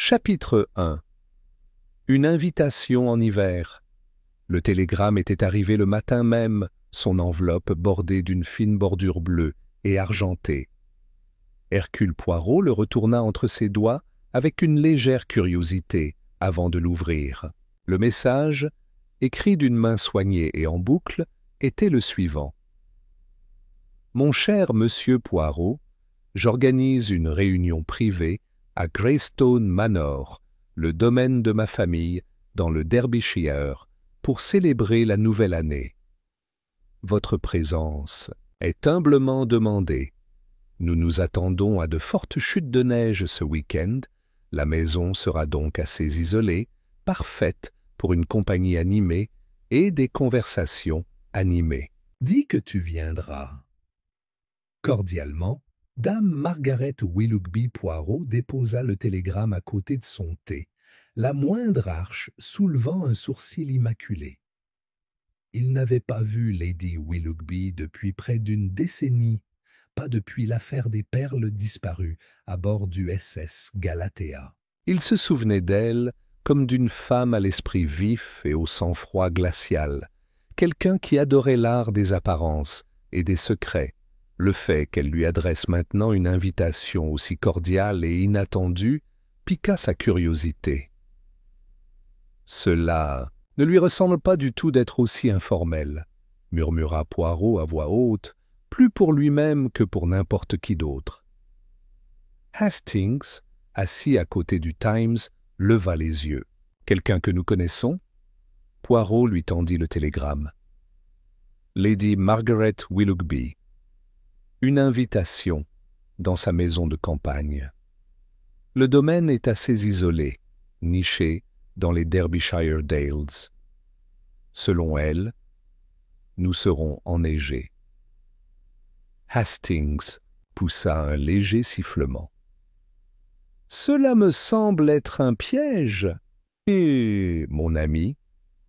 Chapitre 1. Une invitation en hiver. Le télégramme était arrivé le matin même, son enveloppe bordée d'une fine bordure bleue et argentée. Hercule Poirot le retourna entre ses doigts avec une légère curiosité avant de l'ouvrir. Le message, écrit d'une main soignée et en boucle, était le suivant. « Mon cher monsieur Poirot, j'organise une réunion privée à Greystone Manor, le domaine de ma famille, dans le Derbyshire, pour célébrer la nouvelle année. Votre présence est humblement demandée. Nous nous attendons à de fortes chutes de neige ce week-end. La maison sera donc assez isolée, parfaite pour une compagnie animée et des conversations animées. Dis que tu viendras. » Cordialement, Dame Margaret Willoughby Poirot déposa le télégramme à côté de son thé, la moindre arche soulevant un sourcil immaculé. Il n'avait pas vu Lady Willoughby depuis près d'une décennie, pas depuis l'affaire des perles disparues à bord du SS Galatea. Il se souvenait d'elle comme d'une femme à l'esprit vif et au sang-froid glacial, quelqu'un qui adorait l'art des apparences et des secrets. Le fait qu'elle lui adresse maintenant une invitation aussi cordiale et inattendue piqua sa curiosité. Cela ne lui ressemble pas du tout d'être aussi informel, murmura Poirot à voix haute, plus pour lui-même que pour n'importe qui d'autre. Hastings, assis à côté du Times, leva les yeux. « Quelqu'un que nous connaissons ?» Poirot lui tendit le télégramme. « Lady Margaret Willoughby. Une invitation dans sa maison de campagne. Le domaine est assez isolé, niché dans les Derbyshire Dales. Selon elle, nous serons enneigés. » Hastings poussa un léger sifflement. « Cela me semble être un piège. »« Eh, mon ami, »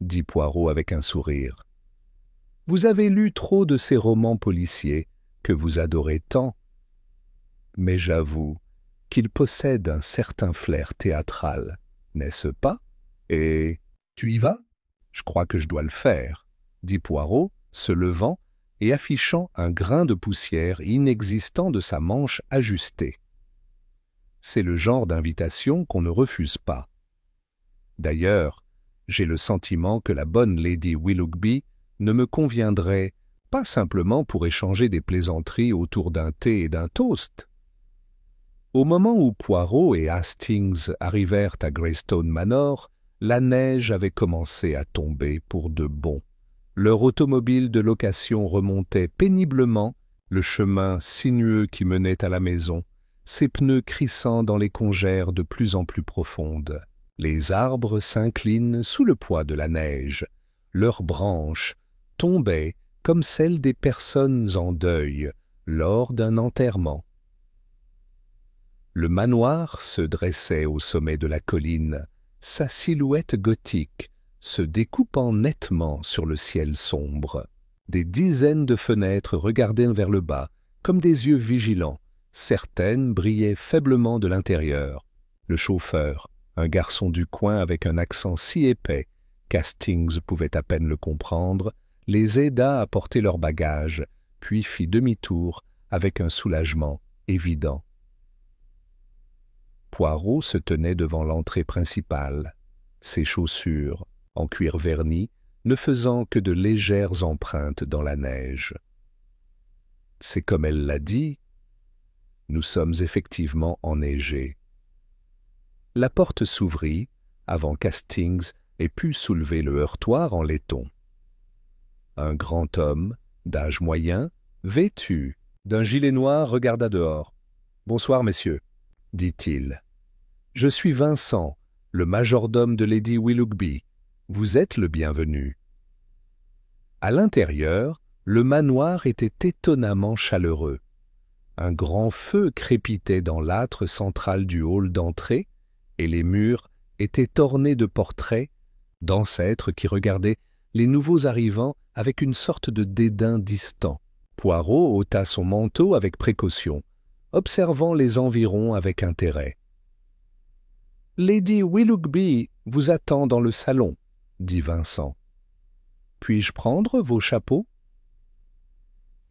dit Poirot avec un sourire, « vous avez lu trop de ces romans policiers que vous adorez tant. Mais j'avoue qu'il possède un certain flair théâtral, n'est-ce pas? Et tu y vas? Je crois que je dois le faire, » dit Poirot, se levant et affichant un grain de poussière inexistant de sa manche ajustée. C'est le genre d'invitation qu'on ne refuse pas. D'ailleurs, j'ai le sentiment que la bonne Lady Willoughby ne me conviendrait pas simplement pour échanger des plaisanteries autour d'un thé et d'un toast. Au moment où Poirot et Hastings arrivèrent à Greystone Manor, la neige avait commencé à tomber pour de bon. Leur automobile de location remontait péniblement le chemin sinueux qui menait à la maison, ses pneus crissant dans les congères de plus en plus profondes. Les arbres s'inclinent sous le poids de la neige. Leurs branches tombaient comme celles des personnes en deuil lors d'un enterrement. Le manoir se dressait au sommet de la colline, sa silhouette gothique se découpant nettement sur le ciel sombre. Des dizaines de fenêtres regardaient vers le bas, comme des yeux vigilants. Certaines brillaient faiblement de l'intérieur. Le chauffeur, un garçon du coin avec un accent si épais qu'Hastings pouvait à peine le comprendre, les aida à porter leurs bagages, puis fit demi-tour avec un soulagement évident. Poirot se tenait devant l'entrée principale, ses chaussures, en cuir verni, ne faisant que de légères empreintes dans la neige. C'est comme elle l'a dit, nous sommes effectivement enneigés. La porte s'ouvrit avant qu'Hastings ait pu soulever le heurtoir en laiton. Un grand homme, d'âge moyen, vêtu d'un gilet noir, regarda dehors. « Bonsoir, messieurs, » dit-il. « Je suis Vincent, le majordome de Lady Willoughby. Vous êtes le bienvenu. » À l'intérieur, le manoir était étonnamment chaleureux. Un grand feu crépitait dans l'âtre central du hall d'entrée, et les murs étaient ornés de portraits d'ancêtres qui regardaient les nouveaux arrivants avec une sorte de dédain distant. Poirot ôta son manteau avec précaution, observant les environs avec intérêt. Lady Willoughby vous attend dans le salon, dit Vincent. Puis-je prendre vos chapeaux?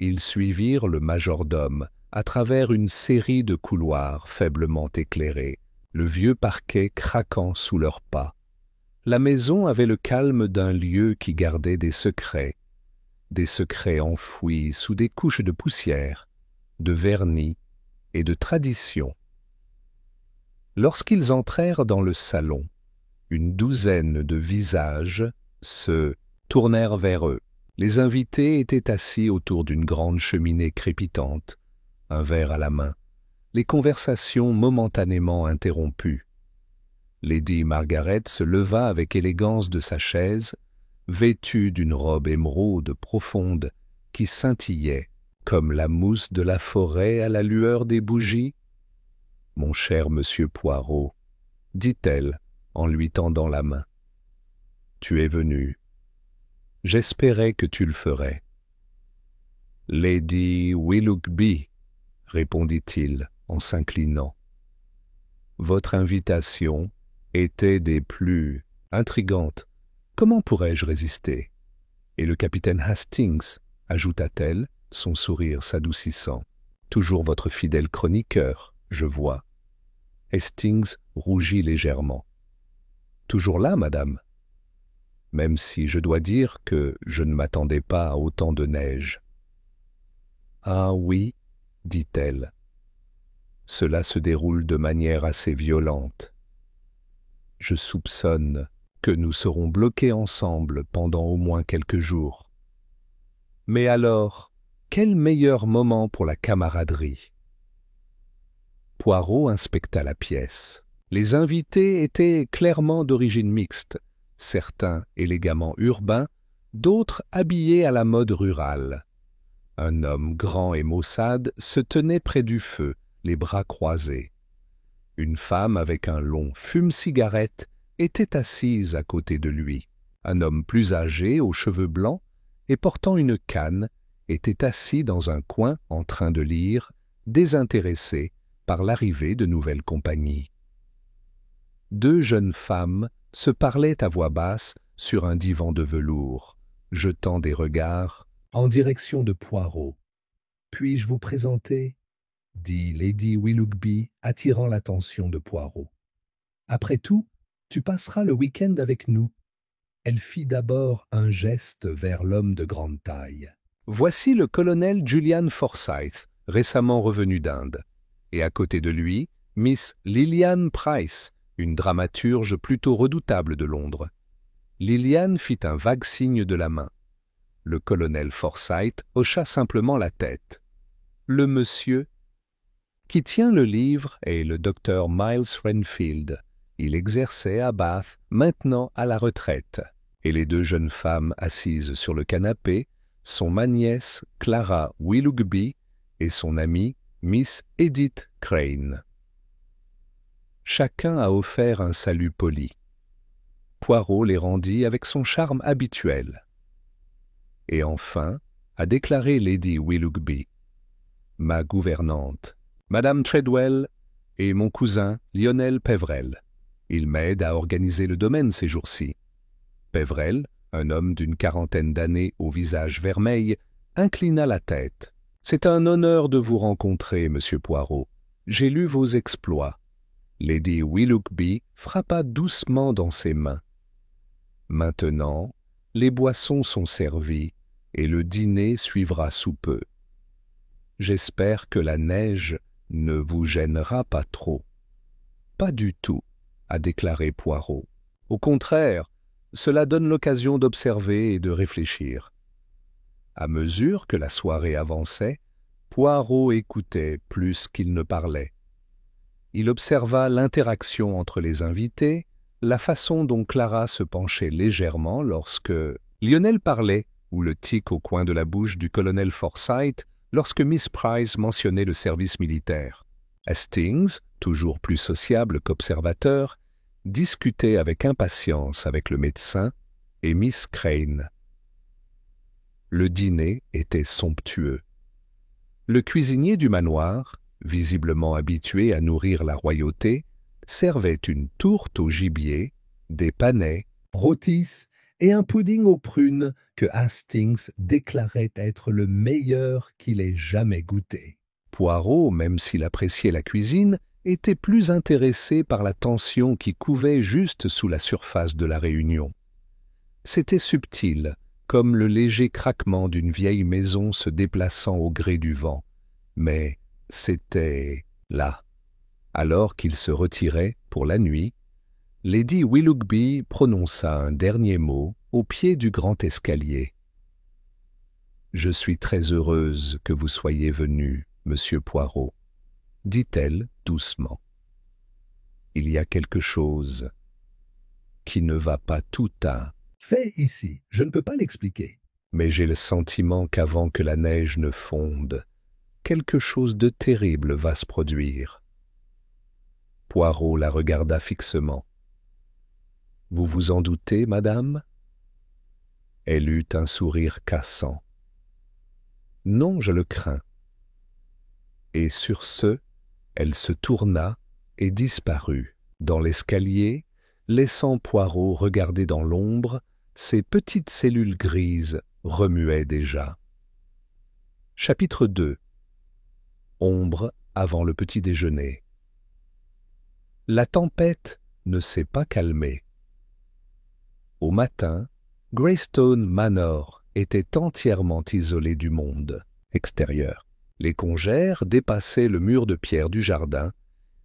Ils suivirent le majordome à travers une série de couloirs faiblement éclairés, le vieux parquet craquant sous leurs pas. La maison avait le calme d'un lieu qui gardait des secrets enfouis sous des couches de poussière, de vernis et de tradition. Lorsqu'ils entrèrent dans le salon, une douzaine de visages se tournèrent vers eux. Les invités étaient assis autour d'une grande cheminée crépitante, un verre à la main, les conversations momentanément interrompues. Lady Margaret se leva avec élégance de sa chaise, vêtue d'une robe émeraude profonde qui scintillait comme la mousse de la forêt à la lueur des bougies. « Mon cher monsieur Poirot, dit-elle en lui tendant la main, tu es venu. J'espérais que tu le ferais. »« Lady Willoughby, répondit-il en s'inclinant. Votre invitation était des plus intrigantes. Comment pourrais-je résister? Et le capitaine Hastings, ajouta-t-elle, son sourire s'adoucissant. Toujours votre fidèle chroniqueur, je vois. Hastings rougit légèrement. Toujours là, madame? Même si je dois dire que je ne m'attendais pas à autant de neige. Ah oui, dit-elle. Cela se déroule de manière assez violente. Je soupçonne que nous serons bloqués ensemble pendant au moins quelques jours. Mais alors, quel meilleur moment pour la camaraderie? Poirot inspecta la pièce. Les invités étaient clairement d'origine mixte, certains élégamment urbains, d'autres habillés à la mode rurale. Un homme grand et maussade se tenait près du feu, les bras croisés. Une femme avec un long fume-cigarette était assise à côté de lui. Un homme plus âgé, aux cheveux blancs et portant une canne, était assis dans un coin en train de lire, désintéressé par l'arrivée de nouvelles compagnies. Deux jeunes femmes se parlaient à voix basse sur un divan de velours, jetant des regards en direction de Poirot. « Puis-je vous présenter ?» dit Lady Willoughby, attirant l'attention de Poirot. « Après tout, tu passeras le week-end avec nous. » Elle fit d'abord un geste vers l'homme de grande taille. « Voici le colonel Julian Forsyth, récemment revenu d'Inde. Et à côté de lui, Miss Lillian Price, une dramaturge plutôt redoutable de Londres. » Lillian fit un vague signe de la main. Le colonel Forsyth hocha simplement la tête. « Le monsieur qui tient le livre est le docteur Miles Renfield. Il exerçait à Bath, maintenant à la retraite. » Et les deux jeunes femmes assises sur le canapé sont ma nièce Clara Willoughby et son amie Miss Edith Crane. Chacun a offert un salut poli. Poirot les rendit avec son charme habituel. Et enfin, a déclaré Lady Willoughby, « Ma gouvernante, Madame Treadwell et mon cousin Lionel Peverell. Il m'aide à organiser le domaine ces jours-ci. » Peverell, un homme d'une quarantaine d'années au visage vermeil, inclina la tête. « C'est un honneur de vous rencontrer, monsieur Poirot. J'ai lu vos exploits. » Lady Willoughby frappa doucement dans ses mains. « Maintenant, les boissons sont servies et le dîner suivra sous peu. J'espère que la neige ne vous gênera pas trop. »« Pas du tout, » a déclaré Poirot. « Au contraire, cela donne l'occasion d'observer et de réfléchir. » À mesure que la soirée avançait, Poirot écoutait plus qu'il ne parlait. Il observa l'interaction entre les invités, la façon dont Clara se penchait légèrement lorsque Lionel parlait, ou le tic au coin de la bouche du colonel Forsyth lorsque Miss Price mentionnait le service militaire. Hastings, toujours plus sociable qu'observateur, discutait avec impatience avec le médecin et Miss Crane. Le dîner était somptueux. Le cuisinier du manoir, visiblement habitué à nourrir la royauté, servait une tourte au gibier, des panais, rôtis et un pudding aux prunes que Hastings déclarait être le meilleur qu'il ait jamais goûté. Poirot, même s'il appréciait la cuisine, était plus intéressé par la tension qui couvait juste sous la surface de la réunion. C'était subtil, comme le léger craquement d'une vieille maison se déplaçant au gré du vent, mais c'était là. Alors qu'il se retirait pour la nuit, Lady Willoughby prononça un dernier mot au pied du grand escalier. « Je suis très heureuse que vous soyez venu, Monsieur Poirot, » dit-elle doucement. « Il y a quelque chose qui ne va pas tout à fait ici, je ne peux pas l'expliquer. Mais j'ai le sentiment qu'avant que la neige ne fonde, quelque chose de terrible va se produire. » Poirot la regarda fixement. « Vous vous en doutez, madame ?» Elle eut un sourire cassant. « Non, je le crains. » Et sur ce, elle se tourna et disparut dans l'escalier, laissant Poirot regarder dans l'ombre. Ses petites cellules grises remuaient déjà. Chapitre 2. Ombre avant le petit déjeuner. La tempête ne s'est pas calmée. Au matin, Greystone Manor était entièrement isolé du monde extérieur. Les congères dépassaient le mur de pierre du jardin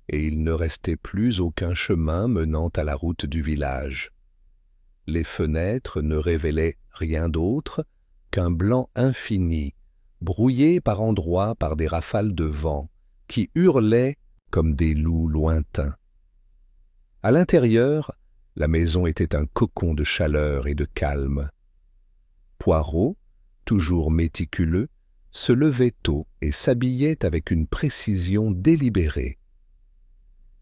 et il ne restait plus aucun chemin menant à la route du village. Les fenêtres ne révélaient rien d'autre qu'un blanc infini, brouillé par endroits par des rafales de vent qui hurlaient comme des loups lointains. À l'intérieur, la maison était un cocon de chaleur et de calme. Poirot, toujours méticuleux, se levait tôt et s'habillait avec une précision délibérée.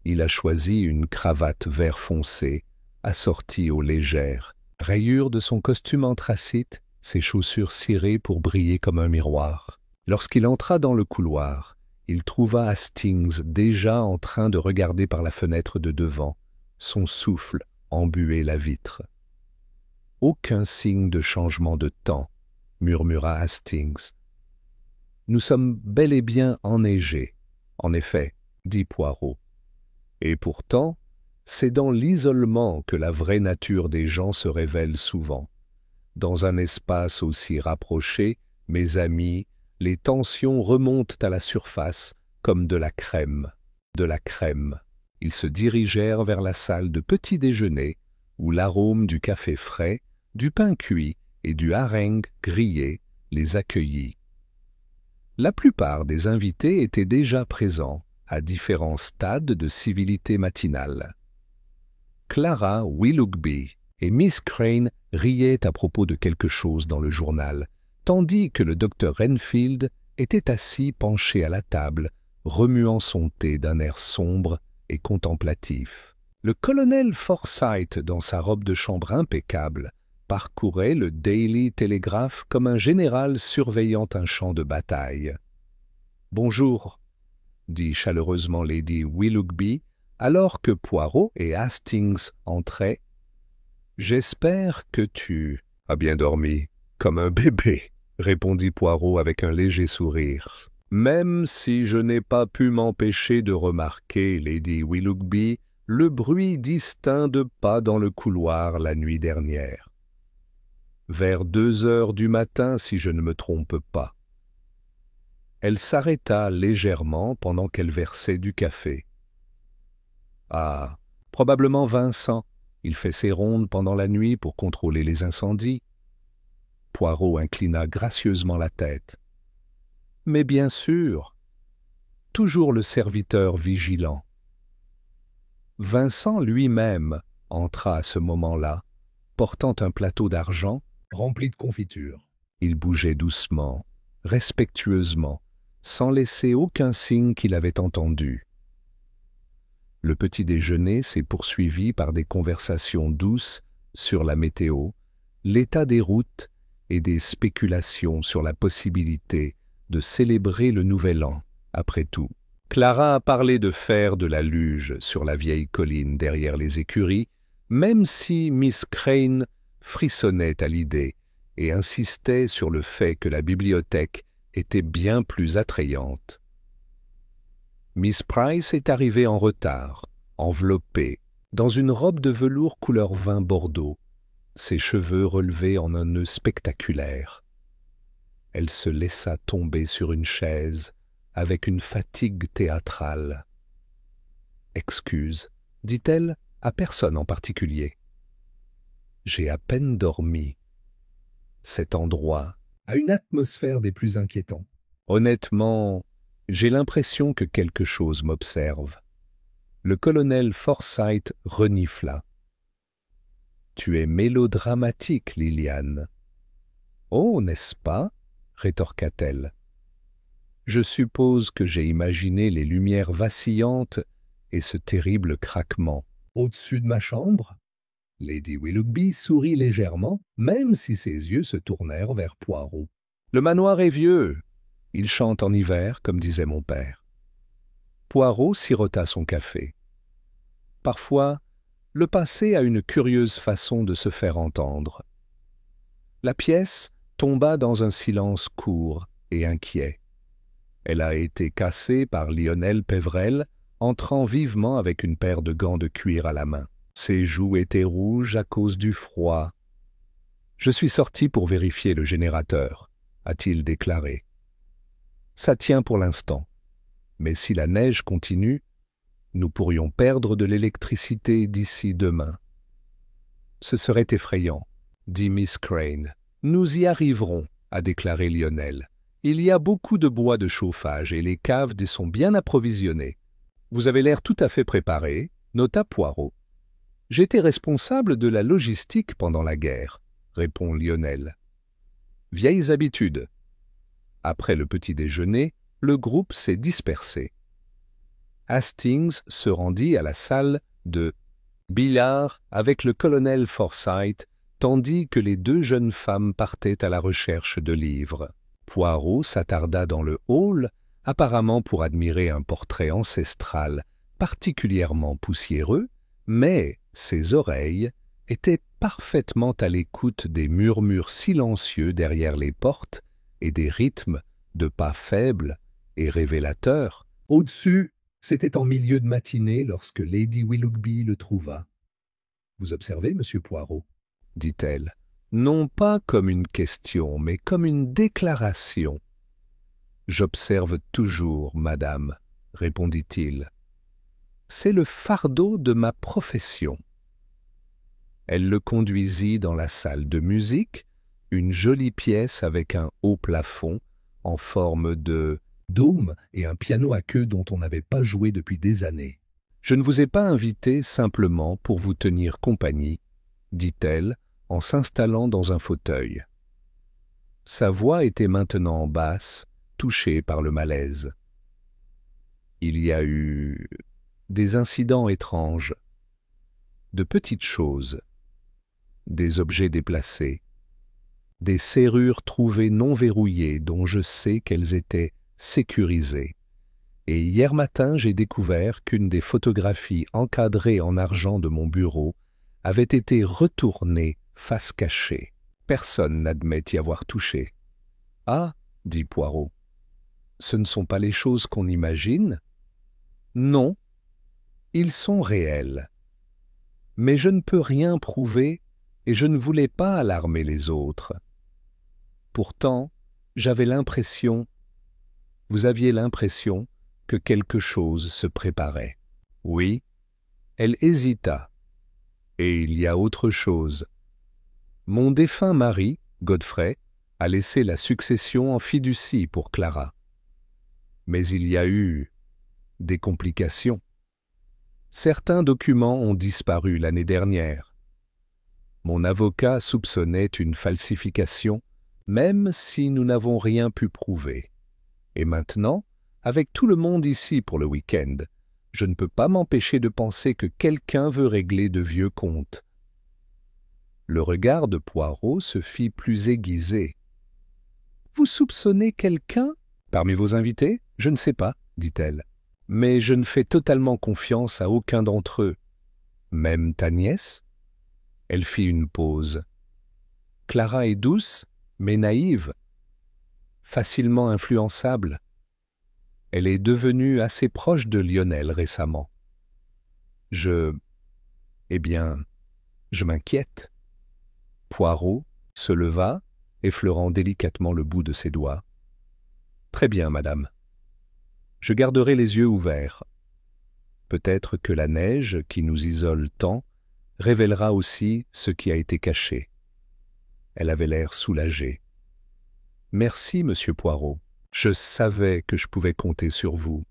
Il a choisi une cravate vert foncé, assortie aux légères rayures de son costume anthracite, ses chaussures cirées pour briller comme un miroir. Lorsqu'il entra dans le couloir, il trouva Hastings déjà en train de regarder par la fenêtre de devant. Son souffle embuait la vitre. « Aucun signe de changement de temps, » murmura Hastings. « Nous sommes bel et bien enneigés, en effet, » dit Poirot. « Et pourtant, c'est dans l'isolement que la vraie nature des gens se révèle souvent. Dans un espace aussi rapproché, mes amis, les tensions remontent à la surface comme de la crème, de la crème. » Ils se dirigèrent vers la salle de petit déjeuner où l'arôme du café frais, du pain cuit et du harengue grillé les accueillit. La plupart des invités étaient déjà présents à différents stades de civilité matinale. Clara Willoughby et Miss Crane riaient à propos de quelque chose dans le journal, tandis que le docteur Renfield était assis penché à la table, remuant son thé d'un air sombre et contemplatif. Le colonel Forsyth, dans sa robe de chambre impeccable, parcourait le Daily Telegraph comme un général surveillant un champ de bataille. « Bonjour », dit chaleureusement Lady Willoughby, alors que Poirot et Hastings entraient. « J'espère que tu as bien dormi, comme un bébé, » répondit Poirot avec un léger sourire. « Même si je n'ai pas pu m'empêcher de remarquer, Lady Willoughby, le bruit distinct de pas dans le couloir la nuit dernière. Vers 2 heures du matin, si je ne me trompe pas. » Elle s'arrêta légèrement pendant qu'elle versait du café. « Ah, probablement Vincent. Il fait ses rondes pendant la nuit pour contrôler les incendies. » Poirot inclina gracieusement la tête. « Mais bien sûr, toujours le serviteur vigilant. » Vincent lui-même entra à ce moment-là, portant un plateau d'argent rempli de confitures. Il bougeait doucement, respectueusement, sans laisser aucun signe qu'il avait entendu. Le petit déjeuner s'est poursuivi par des conversations douces sur la météo, l'état des routes et des spéculations sur la possibilité de célébrer le Nouvel An, après tout. Clara a parlé de faire de la luge sur la vieille colline derrière les écuries, même si Miss Crane frissonnait à l'idée et insistait sur le fait que la bibliothèque était bien plus attrayante. Miss Price est arrivée en retard, enveloppée, dans une robe de velours couleur vin bordeaux, ses cheveux relevés en un nœud spectaculaire. Elle se laissa tomber sur une chaise avec une fatigue théâtrale. « Excuse, dit-elle à personne en particulier. J'ai à peine dormi. Cet endroit a une atmosphère des plus inquiétants. Honnêtement, j'ai l'impression que quelque chose m'observe. » Le colonel Forsyth renifla. « Tu es mélodramatique, Liliane. »« Oh, n'est-ce pas ?» rétorqua-t-elle. « Je suppose que j'ai imaginé les lumières vacillantes et ce terrible craquement. » « Au-dessus de ma chambre ?» Lady Willoughby sourit légèrement, même si ses yeux se tournèrent vers Poirot. « Le manoir est vieux. Il chante en hiver, comme disait mon père. » Poirot sirota son café. Parfois, le passé a une curieuse façon de se faire entendre. La pièce tomba dans un silence court et inquiet. Elle a été cassée par Lionel Péverel, entrant vivement avec une paire de gants de cuir à la main. Ses joues étaient rouges à cause du froid. « Je suis sorti pour vérifier le générateur », a-t-il déclaré. « Ça tient pour l'instant, mais si la neige continue, nous pourrions perdre de l'électricité d'ici demain. »« Ce serait effrayant, » dit Miss Crane. « Nous y arriverons, » a déclaré Lionel. « Il y a beaucoup de bois de chauffage et les caves y sont bien approvisionnées. »« Vous avez l'air tout à fait préparé, » nota Poirot. « J'étais responsable de la logistique pendant la guerre, » répond Lionel. « Vieilles habitudes. » Après le petit déjeuner, le groupe s'est dispersé. Hastings se rendit à la salle de billard avec le colonel Forsyth, tandis que les deux jeunes femmes partaient à la recherche de livres. Poirot s'attarda dans le hall, apparemment pour admirer un portrait ancestral particulièrement poussiéreux, mais ses oreilles étaient parfaitement à l'écoute des murmures silencieux derrière les portes et des rythmes de pas faibles et révélateurs. Au-dessus, c'était en milieu de matinée lorsque Lady Willoughby le trouva. « Vous observez, monsieur Poirot ?» dit-elle, non pas comme une question, mais comme une déclaration. « J'observe toujours, madame, » répondit-il. « C'est le fardeau de ma profession. » Elle le conduisit dans la salle de musique, une jolie pièce avec un haut plafond en forme de dôme et un piano à queue dont on n'avait pas joué depuis des années. « Je ne vous ai pas invité simplement pour vous tenir compagnie, » dit-elle en s'installant dans un fauteuil. Sa voix était maintenant basse, touchée par le malaise. « Il y a eu des incidents étranges, de petites choses, des objets déplacés, des serrures trouvées non verrouillées dont je sais qu'elles étaient sécurisées. Et hier matin, j'ai découvert qu'une des photographies encadrées en argent de mon bureau avait été retournée face cachée. Personne n'admet y avoir touché. »« Ah, » dit Poirot, « ce ne sont pas les choses qu'on imagine ? » ?»« Non, ils sont réels. Mais je ne peux rien prouver et je ne voulais pas alarmer les autres. Pourtant, j'avais l'impression, vous aviez l'impression que quelque chose se préparait. » Oui, elle hésita. « Et il y a autre chose. Mon défunt mari, Godfrey, a laissé la succession en fiducie pour Clara. Mais il y a eu des complications. Certains documents ont disparu l'année dernière. Mon avocat soupçonnait une falsification, même si nous n'avons rien pu prouver. Et maintenant, avec tout le monde ici pour le week-end, je ne peux pas m'empêcher de penser que quelqu'un veut régler de vieux comptes. » Le regard de Poirot se fit plus aiguisé. « Vous soupçonnez quelqu'un ? Parmi vos invités ? Je ne sais pas, dit-elle. mais je ne fais totalement confiance à aucun d'entre eux. Même ta nièce ?» Elle fit une pause. Clara est douce, mais naïve, facilement influençable. Elle est devenue assez proche de Lionel récemment. Eh bien, je m'inquiète. » Poirot se leva, effleurant délicatement le bout de ses doigts. « Très bien, madame. Je garderai les yeux ouverts. Peut-être que la neige, qui nous isole tant, révélera aussi ce qui a été caché. » Elle avait l'air soulagée. « Merci, monsieur Poirot. Je savais que je pouvais compter sur vous. »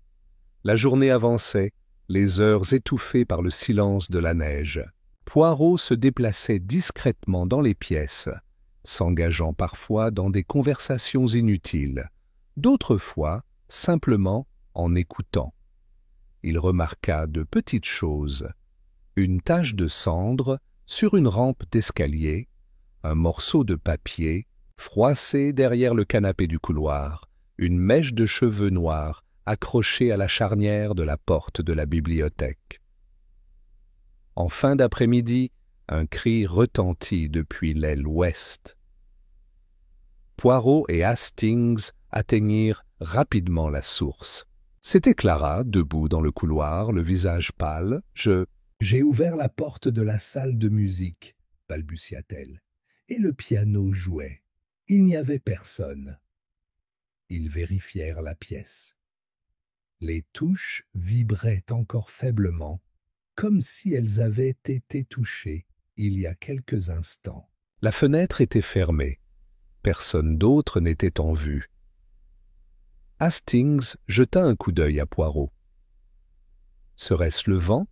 La journée avançait, les heures étouffées par le silence de la neige. Poirot se déplaçait discrètement dans les pièces, s'engageant parfois dans des conversations inutiles, d'autres fois simplement en écoutant. Il remarqua de petites choses: une tache de cendre sur une rampe d'escalier, un morceau de papier froissé derrière le canapé du couloir, une mèche de cheveux noirs accrochée à la charnière de la porte de la bibliothèque. En fin d'après-midi, un cri retentit depuis l'aile ouest. Poirot et Hastings atteignirent rapidement la source. C'était Clara, debout dans le couloir, le visage pâle. « J'ai ouvert la porte de la salle de musique, » balbutia-t-elle, « et le piano jouait. Il n'y avait personne. » Ils vérifièrent la pièce. Les touches vibraient encore faiblement, comme si elles avaient été touchées il y a quelques instants. La fenêtre était fermée. Personne d'autre n'était en vue. Hastings jeta un coup d'œil à Poirot. « Serait-ce le vent ?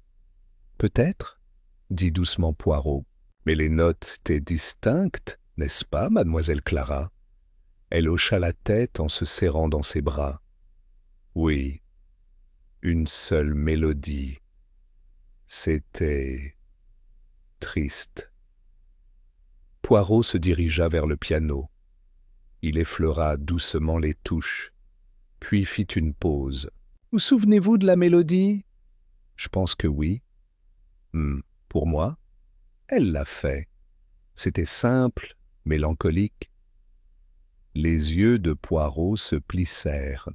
Peut-être, » dit doucement Poirot. « Mais les notes étaient distinctes, n'est-ce pas, mademoiselle Clara ?» Elle hocha la tête en se serrant dans ses bras. « Oui, une seule mélodie. C'était triste. » Poirot se dirigea vers le piano. Il effleura doucement les touches, puis fit une pause. « Vous souvenez-vous de la mélodie ? » ?»« Je pense que oui. »« Pour moi, elle l'a fait. C'était simple, mélancolique. » Les yeux de Poirot se plissèrent.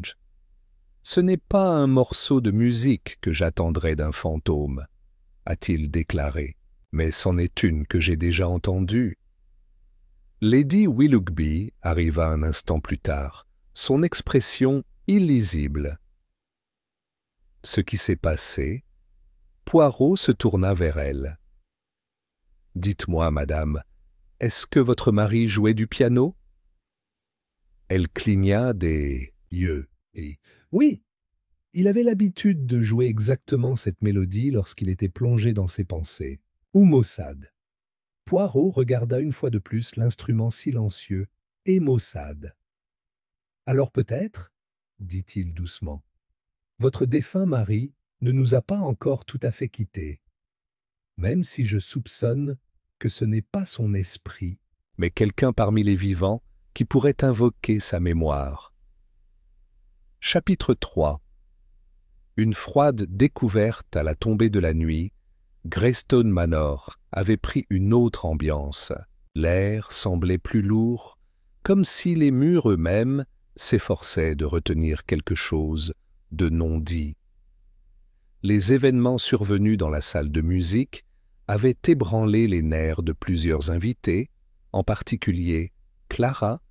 « Ce n'est pas un morceau de musique que j'attendrais d'un fantôme, » a-t-il déclaré, « mais c'en est une que j'ai déjà entendue. » Lady Willoughby arriva un instant plus tard, son expression illisible. Ce qui s'est passé, Poirot se tourna vers elle. « Dites-moi, madame, est-ce que votre mari jouait du piano ?» Elle cligna des yeux et « Oui, il avait l'habitude de jouer exactement cette mélodie lorsqu'il était plongé dans ses pensées. Ou maussade. » Poirot regarda une fois de plus l'instrument silencieux et maussade. « Alors peut-être, » dit-il doucement, « votre défunt mari ne nous a pas encore tout à fait quittés, même si je soupçonne que ce n'est pas son esprit, mais quelqu'un parmi les vivants qui pourrait invoquer sa mémoire. » Chapitre 3. Une froide découverte à la tombée de la nuit, Greystone Manor avait pris une autre ambiance. L'air semblait plus lourd, comme si les murs eux-mêmes s'efforçaient de retenir quelque chose de non dit. Les événements survenus dans la salle de musique avaient ébranlé les nerfs de plusieurs invités, en particulier Clara,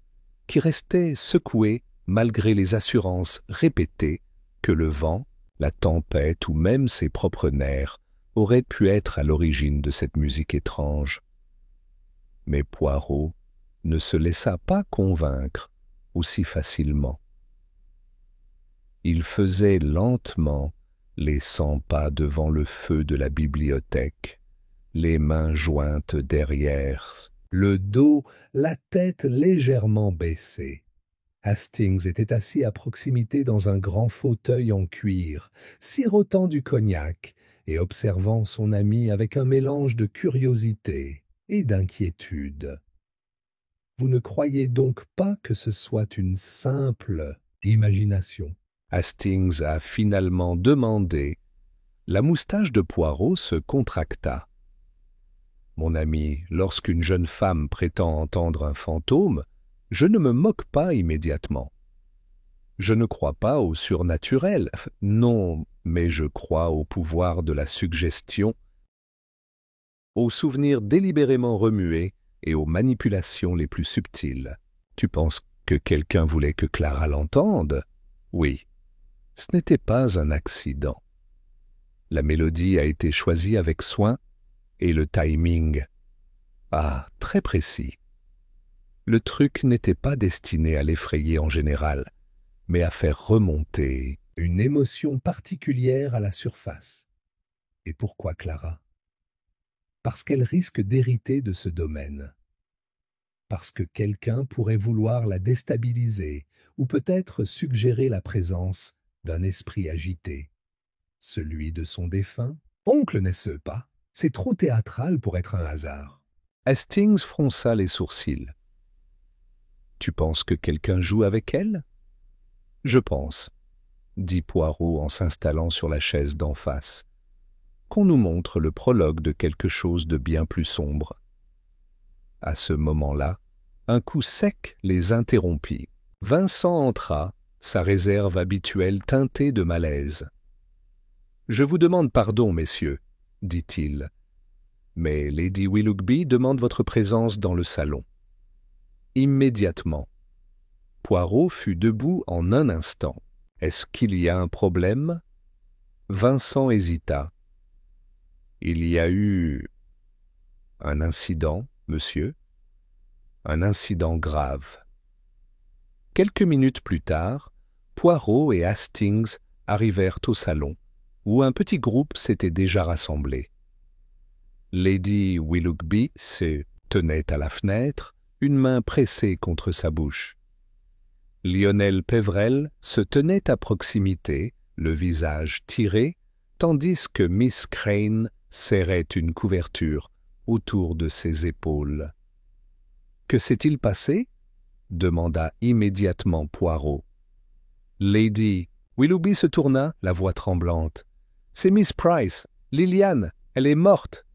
qui restait secouée malgré les assurances répétées que le vent, la tempête ou même ses propres nerfs auraient pu être à l'origine de cette musique étrange. Mais Poirot ne se laissa pas convaincre aussi facilement. Il faisait lentement les 100 pas devant le feu de la bibliothèque, les mains jointes derrière, le dos, la tête légèrement baissée. Hastings était assis à proximité dans un grand fauteuil en cuir, sirotant du cognac et observant son ami avec un mélange de curiosité et d'inquiétude. « Vous ne croyez donc pas que ce soit une simple imagination ? » Hastings a finalement demandé. La moustache de Poirot se contracta. « Mon ami, lorsqu'une jeune femme prétend entendre un fantôme, je ne me moque pas immédiatement. Je ne crois pas au surnaturel, non, mais je crois au pouvoir de la suggestion, aux souvenirs délibérément remués et aux manipulations les plus subtiles. Tu penses que quelqu'un voulait que Clara l'entende? Oui. Ce n'était pas un accident. La mélodie a été choisie avec soin et le timing, très précis. Le truc n'était pas destiné à l'effrayer en général, mais à faire remonter une émotion particulière à la surface. Et pourquoi Clara? Parce qu'elle risque d'hériter de ce domaine. Parce que quelqu'un pourrait vouloir la déstabiliser ou peut-être suggérer la présence d'un esprit agité. Celui de son défunt? Oncle, n'est-ce pas? C'est trop théâtral pour être un hasard. Hastings fronça les sourcils. Tu penses que quelqu'un joue avec elle? Je pense, dit Poirot en s'installant sur la chaise d'en face, qu'on nous montre le prologue de quelque chose de bien plus sombre. À ce moment-là, un coup sec les interrompit. Vincent entra, sa réserve habituelle teintée de malaise. « Je vous demande pardon, messieurs, » dit-il, « mais Lady Willoughby demande votre présence dans le salon. » Immédiatement. Poirot fut debout en un instant. « Est-ce qu'il y a un problème ?» Vincent hésita. « Il y a eu un incident, monsieur, un incident grave. » Quelques minutes plus tard, Poirot et Hastings arrivèrent au salon, où un petit groupe s'était déjà rassemblé. Lady Willoughby se tenait à la fenêtre, une main pressée contre sa bouche. Lionel Peverell se tenait à proximité, le visage tiré, tandis que Miss Crane serrait une couverture autour de ses épaules. « Que s'est-il passé ?» demanda immédiatement Poirot. Lady Willoughby se tourna, la voix tremblante. « C'est Miss Price, Liliane, elle est morte !»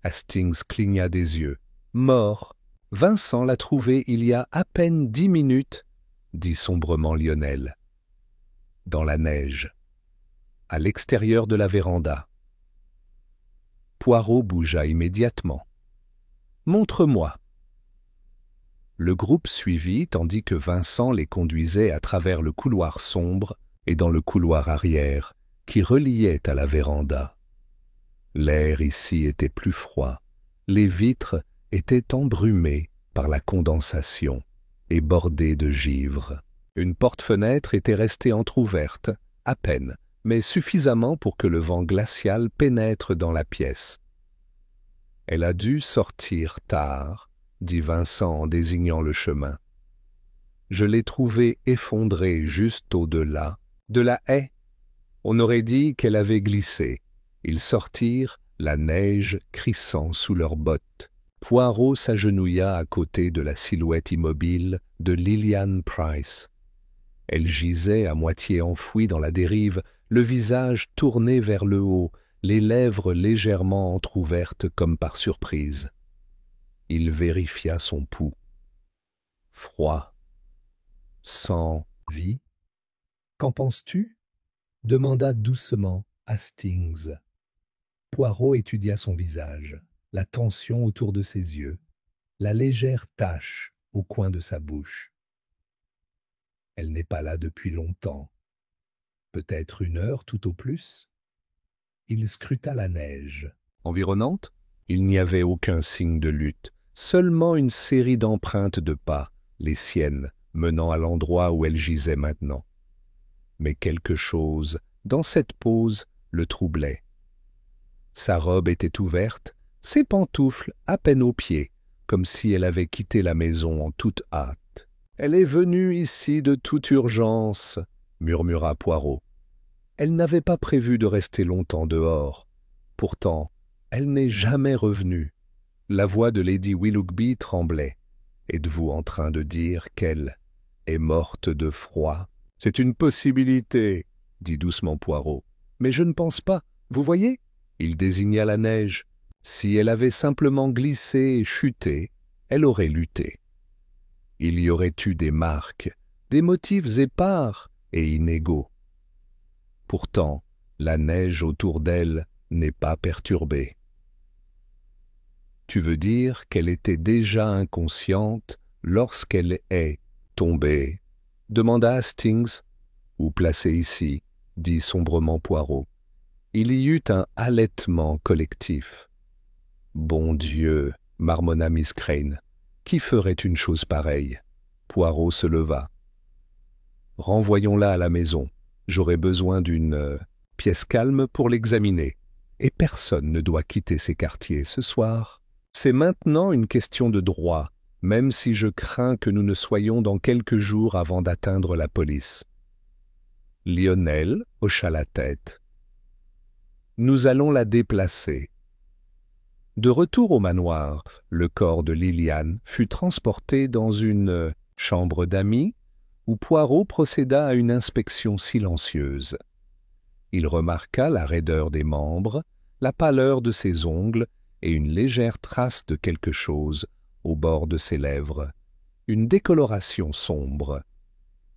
Hastings cligna des yeux. « Mort. Vincent l'a trouvée il y a à peine 10 minutes, » dit sombrement Lionel. « Dans la neige, à l'extérieur de la véranda. » Poirot bougea immédiatement. « Montre-moi. » Le groupe suivit tandis que Vincent les conduisait à travers le couloir sombre et dans le couloir arrière qui reliait à la véranda. L'air ici était plus froid, les vitres étaient embrumées par la condensation et bordées de givre. Une porte-fenêtre était restée entr'ouverte, à peine, mais suffisamment pour que le vent glacial pénètre dans la pièce. « Elle a dû sortir tard, » dit Vincent en désignant le chemin. « Je l'ai trouvée effondrée juste au-delà de la haie. On aurait dit qu'elle avait glissé. Ils sortirent, la neige crissant sous leurs bottes. Poirot s'agenouilla à côté de la silhouette immobile de Liliane Price. Elle gisait à moitié enfouie dans la dérive, le visage tourné vers le haut, les lèvres légèrement entr'ouvertes comme par surprise. Il vérifia son pouls. Froid. Sans vie. « Qu'en penses-tu » demanda doucement Hastings. Poirot étudia son visage, la tension autour de ses yeux, la légère tache au coin de sa bouche. Elle n'est pas là depuis longtemps. Peut-être 1 heure tout au plus. Il scruta la neige. Environnante, il n'y avait aucun signe de lutte, seulement une série d'empreintes de pas, les siennes, menant à l'endroit où elle gisait maintenant. Mais quelque chose, dans cette pose, le troublait. Sa robe était ouverte, ses pantoufles à peine aux pieds, comme si elle avait quitté la maison en toute hâte. « Elle est venue ici de toute urgence, » murmura Poirot. « Elle n'avait pas prévu de rester longtemps dehors. Pourtant, elle n'est jamais revenue. » La voix de Lady Willoughby tremblait. « Êtes-vous en train de dire qu'elle est morte de froid ?»« C'est une possibilité, » dit doucement Poirot. « Mais je ne pense pas. Vous voyez ?» Il désigna la neige. Si elle avait simplement glissé et chuté, elle aurait lutté. Il y aurait eu des marques, des motifs épars et inégaux. Pourtant, la neige autour d'elle n'est pas perturbée. Tu veux dire qu'elle était déjà inconsciente lorsqu'elle est tombée, demanda Hastings, ou placée ici, dit sombrement Poirot. Il y eut un halètement collectif. Bon Dieu, marmonna Miss Crane, qui ferait une chose pareille? Poirot se leva. Renvoyons-la à la maison. J'aurai besoin d'une pièce calme pour l'examiner. Et personne ne doit quitter ces quartiers ce soir. C'est maintenant une question de droit, même si je crains que nous ne soyons dans quelques jours avant d'atteindre la police. Lionel hocha la tête. Nous allons la déplacer. De retour au manoir, le corps de Liliane fut transporté dans une chambre d'amis où Poirot procéda à une inspection silencieuse. Il remarqua la raideur des membres, la pâleur de ses ongles et une légère trace de quelque chose au bord de ses lèvres, une décoloration sombre.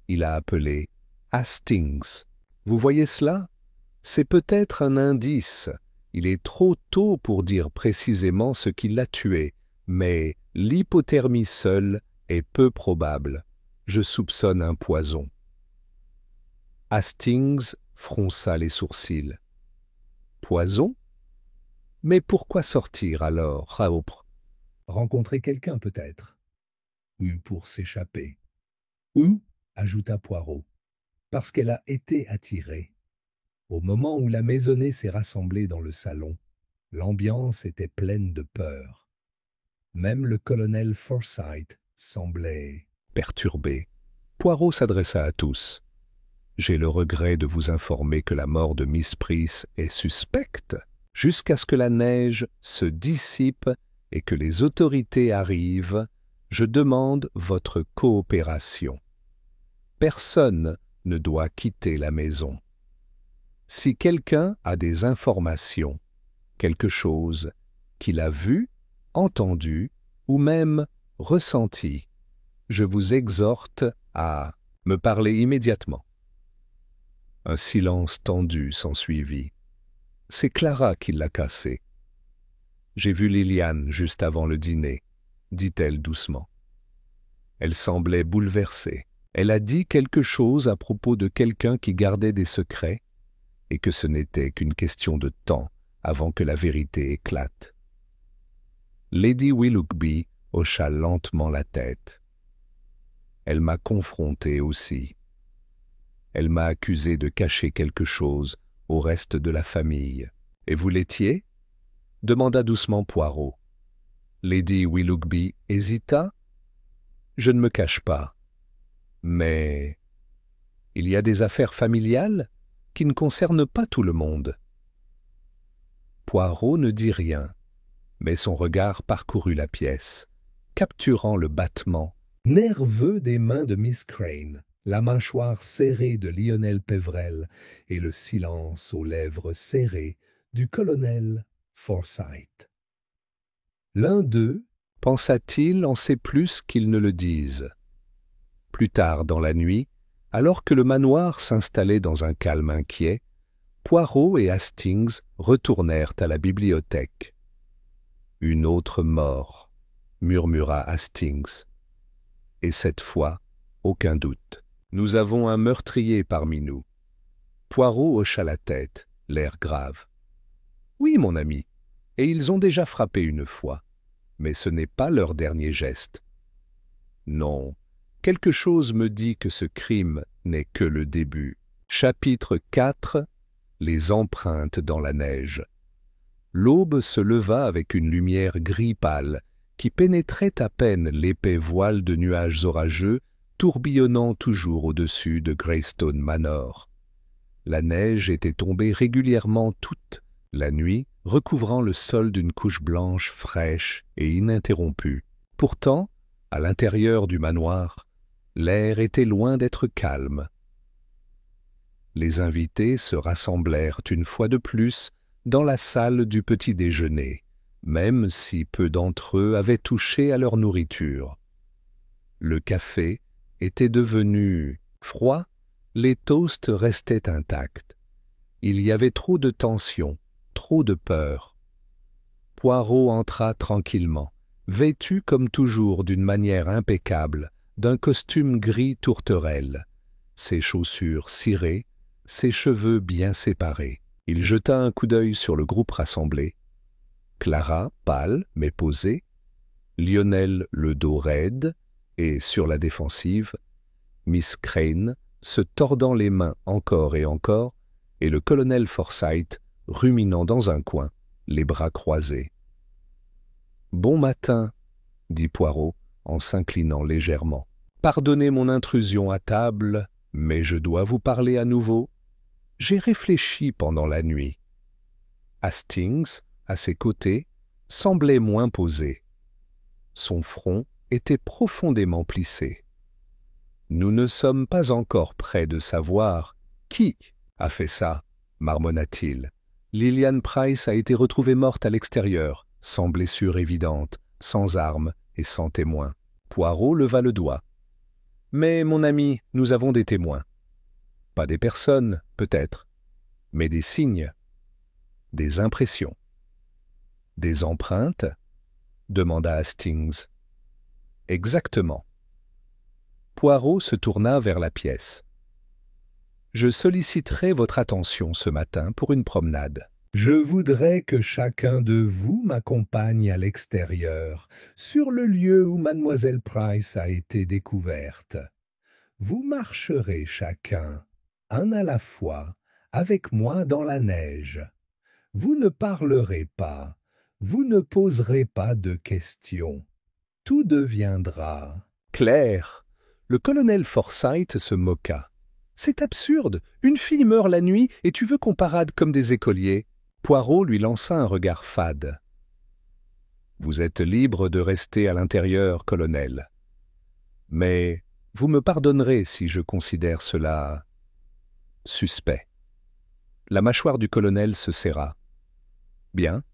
Il a appelé Hastings. Vous voyez cela? C'est peut-être un indice. Il est trop tôt pour dire précisément ce qui l'a tué, mais l'hypothermie seule est peu probable. Je soupçonne un poison. Hastings fronça les sourcils. Poison? Mais pourquoi sortir alors, Raoupre? Rencontrer quelqu'un peut-être. Ou pour s'échapper. Ou, ajouta Poirot, parce qu'elle a été attirée. Au moment où la maisonnée s'est rassemblée dans le salon, l'ambiance était pleine de peur. Même le colonel Forsyth semblait perturbé. Poirot s'adressa à tous. « J'ai le regret de vous informer que la mort de Miss Price est suspecte jusqu'à ce que la neige se dissipe et que les autorités arrivent. Je demande votre coopération. Personne ne doit quitter la maison. Si quelqu'un a des informations, quelque chose qu'il a vu, entendu ou même ressenti, je vous exhorte à me parler immédiatement. » Un silence tendu s'ensuivit. C'est Clara qui l'a cassé. « J'ai vu Liliane juste avant le dîner, » dit-elle doucement. Elle semblait bouleversée. Elle a dit quelque chose à propos de quelqu'un qui gardait des secrets et que ce n'était qu'une question de temps avant que la vérité éclate. Lady Willoughby hocha lentement la tête. Elle m'a confronté aussi. Elle m'a accusé de cacher quelque chose au reste de la famille. « Et vous l'étiez » demanda doucement Poirot. Lady Willoughby hésita. « Je ne me cache pas. Mais il y a des affaires familiales qui ne concernent pas tout le monde. » Poirot ne dit rien, mais son regard parcourut la pièce, capturant le battement nerveux des mains de Miss Crane, la mâchoire serrée de Lionel Peverell et le silence aux lèvres serrées du colonel Forsyth. L'un d'eux, pensa-t-il, en sait plus qu'ils ne le disent. Plus tard dans la nuit, alors que le manoir s'installait dans un calme inquiet, Poirot et Hastings retournèrent à la bibliothèque. « Une autre mort » murmura Hastings. « Et cette fois, aucun doute. Nous avons un meurtrier parmi nous. » Poirot hocha la tête, l'air grave. « Oui, mon ami, et ils ont déjà frappé une fois. Mais ce n'est pas leur dernier geste. Non, quelque chose me dit que ce crime n'est que le début. » Chapitre 4. Les empreintes dans la neige. L'aube se leva avec une lumière gris pâle qui pénétrait à peine l'épais voile de nuages orageux tourbillonnant toujours au-dessus de Greystone Manor. La neige était tombée régulièrement toute la nuit, recouvrant le sol d'une couche blanche fraîche et ininterrompue. Pourtant, à l'intérieur du manoir, l'air était loin d'être calme. Les invités se rassemblèrent une fois de plus dans la salle du petit déjeuner, même si peu d'entre eux avaient touché à leur nourriture. Le café était devenu froid, les toasts restaient intacts. Il y avait trop de tension, trop de peur. Poirot entra tranquillement, vêtu comme toujours d'une manière impeccable, d'un costume gris tourterelle, ses chaussures cirées, ses cheveux bien séparés. Il jeta un coup d'œil sur le groupe rassemblé. Clara, pâle mais posée, Lionel le dos raide et sur la défensive, Miss Crane se tordant les mains encore et encore, et le colonel Forsyth ruminant dans un coin, les bras croisés. « Bon matin, » dit Poirot en s'inclinant légèrement. « Pardonnez mon intrusion à table, mais je dois vous parler à nouveau. J'ai réfléchi pendant la nuit. » Hastings, à ses côtés, semblait moins posé. Son front était profondément plissé. « Nous ne sommes pas encore près de savoir qui a fait ça, » marmonna-t-il. « Lillian Price a été retrouvée morte à l'extérieur, sans blessure évidente, sans armes et sans témoins. » Poirot leva le doigt. « Mais, mon ami, nous avons des témoins. Pas des personnes, peut-être, mais des signes, des impressions. »« Des empreintes ?» demanda Hastings. « Exactement. » Poirot se tourna vers la pièce. « Je solliciterai votre attention ce matin pour une promenade. Je voudrais que chacun de vous m'accompagne à l'extérieur, sur le lieu où mademoiselle Price a été découverte. Vous marcherez chacun, un à la fois, avec moi dans la neige. Vous ne parlerez pas, vous ne poserez pas de questions. Tout deviendra clair. » Le colonel Forsyth se moqua. « C'est absurde, une fille meurt la nuit et tu veux qu'on parade comme des écoliers. » Poirot lui lança un regard fade. « Vous êtes libre de rester à l'intérieur, colonel. Mais vous me pardonnerez si je considère cela suspect. » La mâchoire du colonel se serra. « Bien. »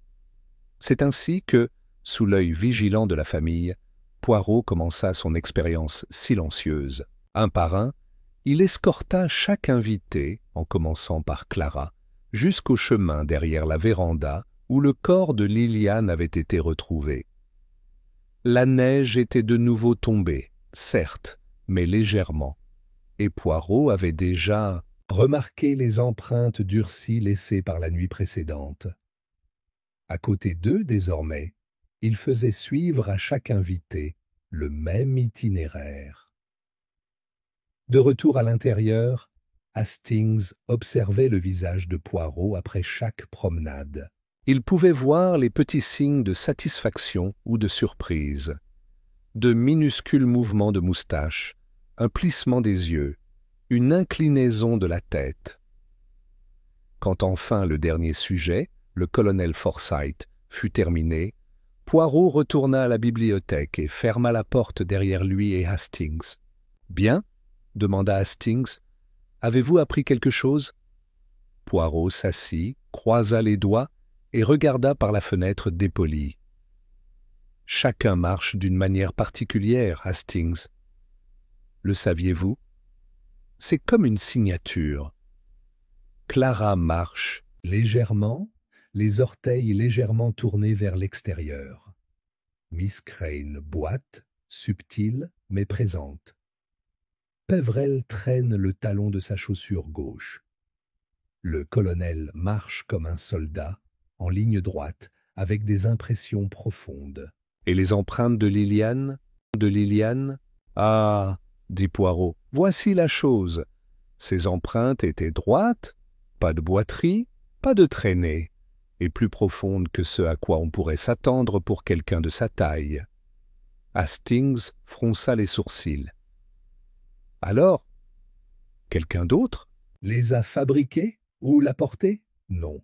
C'est ainsi que, sous l'œil vigilant de la famille, Poirot commença son expérience silencieuse. Un par un, il escorta chaque invité, en commençant par Clara, jusqu'au chemin derrière la véranda où le corps de Lilian avait été retrouvé. La neige était de nouveau tombée, certes, mais légèrement, et Poirot avait déjà remarqué les empreintes durcies laissées par la nuit précédente. À côté d'eux, désormais, il faisait suivre à chaque invité le même itinéraire. De retour à l'intérieur, Hastings observait le visage de Poirot après chaque promenade. Il pouvait voir les petits signes de satisfaction ou de surprise, de minuscules mouvements de moustache, un plissement des yeux, une inclinaison de la tête. Quand enfin le dernier sujet, le colonel Forsyth, fut terminé, Poirot retourna à la bibliothèque et ferma la porte derrière lui et Hastings. « Bien ?» demanda Hastings. « Avez-vous appris quelque chose ?» Poirot s'assit, croisa les doigts et regarda par la fenêtre dépolie. « Chacun marche d'une manière particulière, Hastings. Le saviez-vous? C'est comme une signature. Clara marche légèrement, les orteils légèrement tournés vers l'extérieur. Miss Crane boite, subtile mais présente. Pévrel traîne le talon de sa chaussure gauche. Le colonel marche comme un soldat, en ligne droite, avec des impressions profondes. « Et les empreintes de Lilian? Ah, dit Poirot, voici la chose. Ces empreintes étaient droites, pas de boiterie, pas de traînées, et plus profondes que ce à quoi on pourrait s'attendre pour quelqu'un de sa taille. » Hastings fronça les sourcils. « Alors, quelqu'un d'autre les a fabriquées ou l'a portée? Non.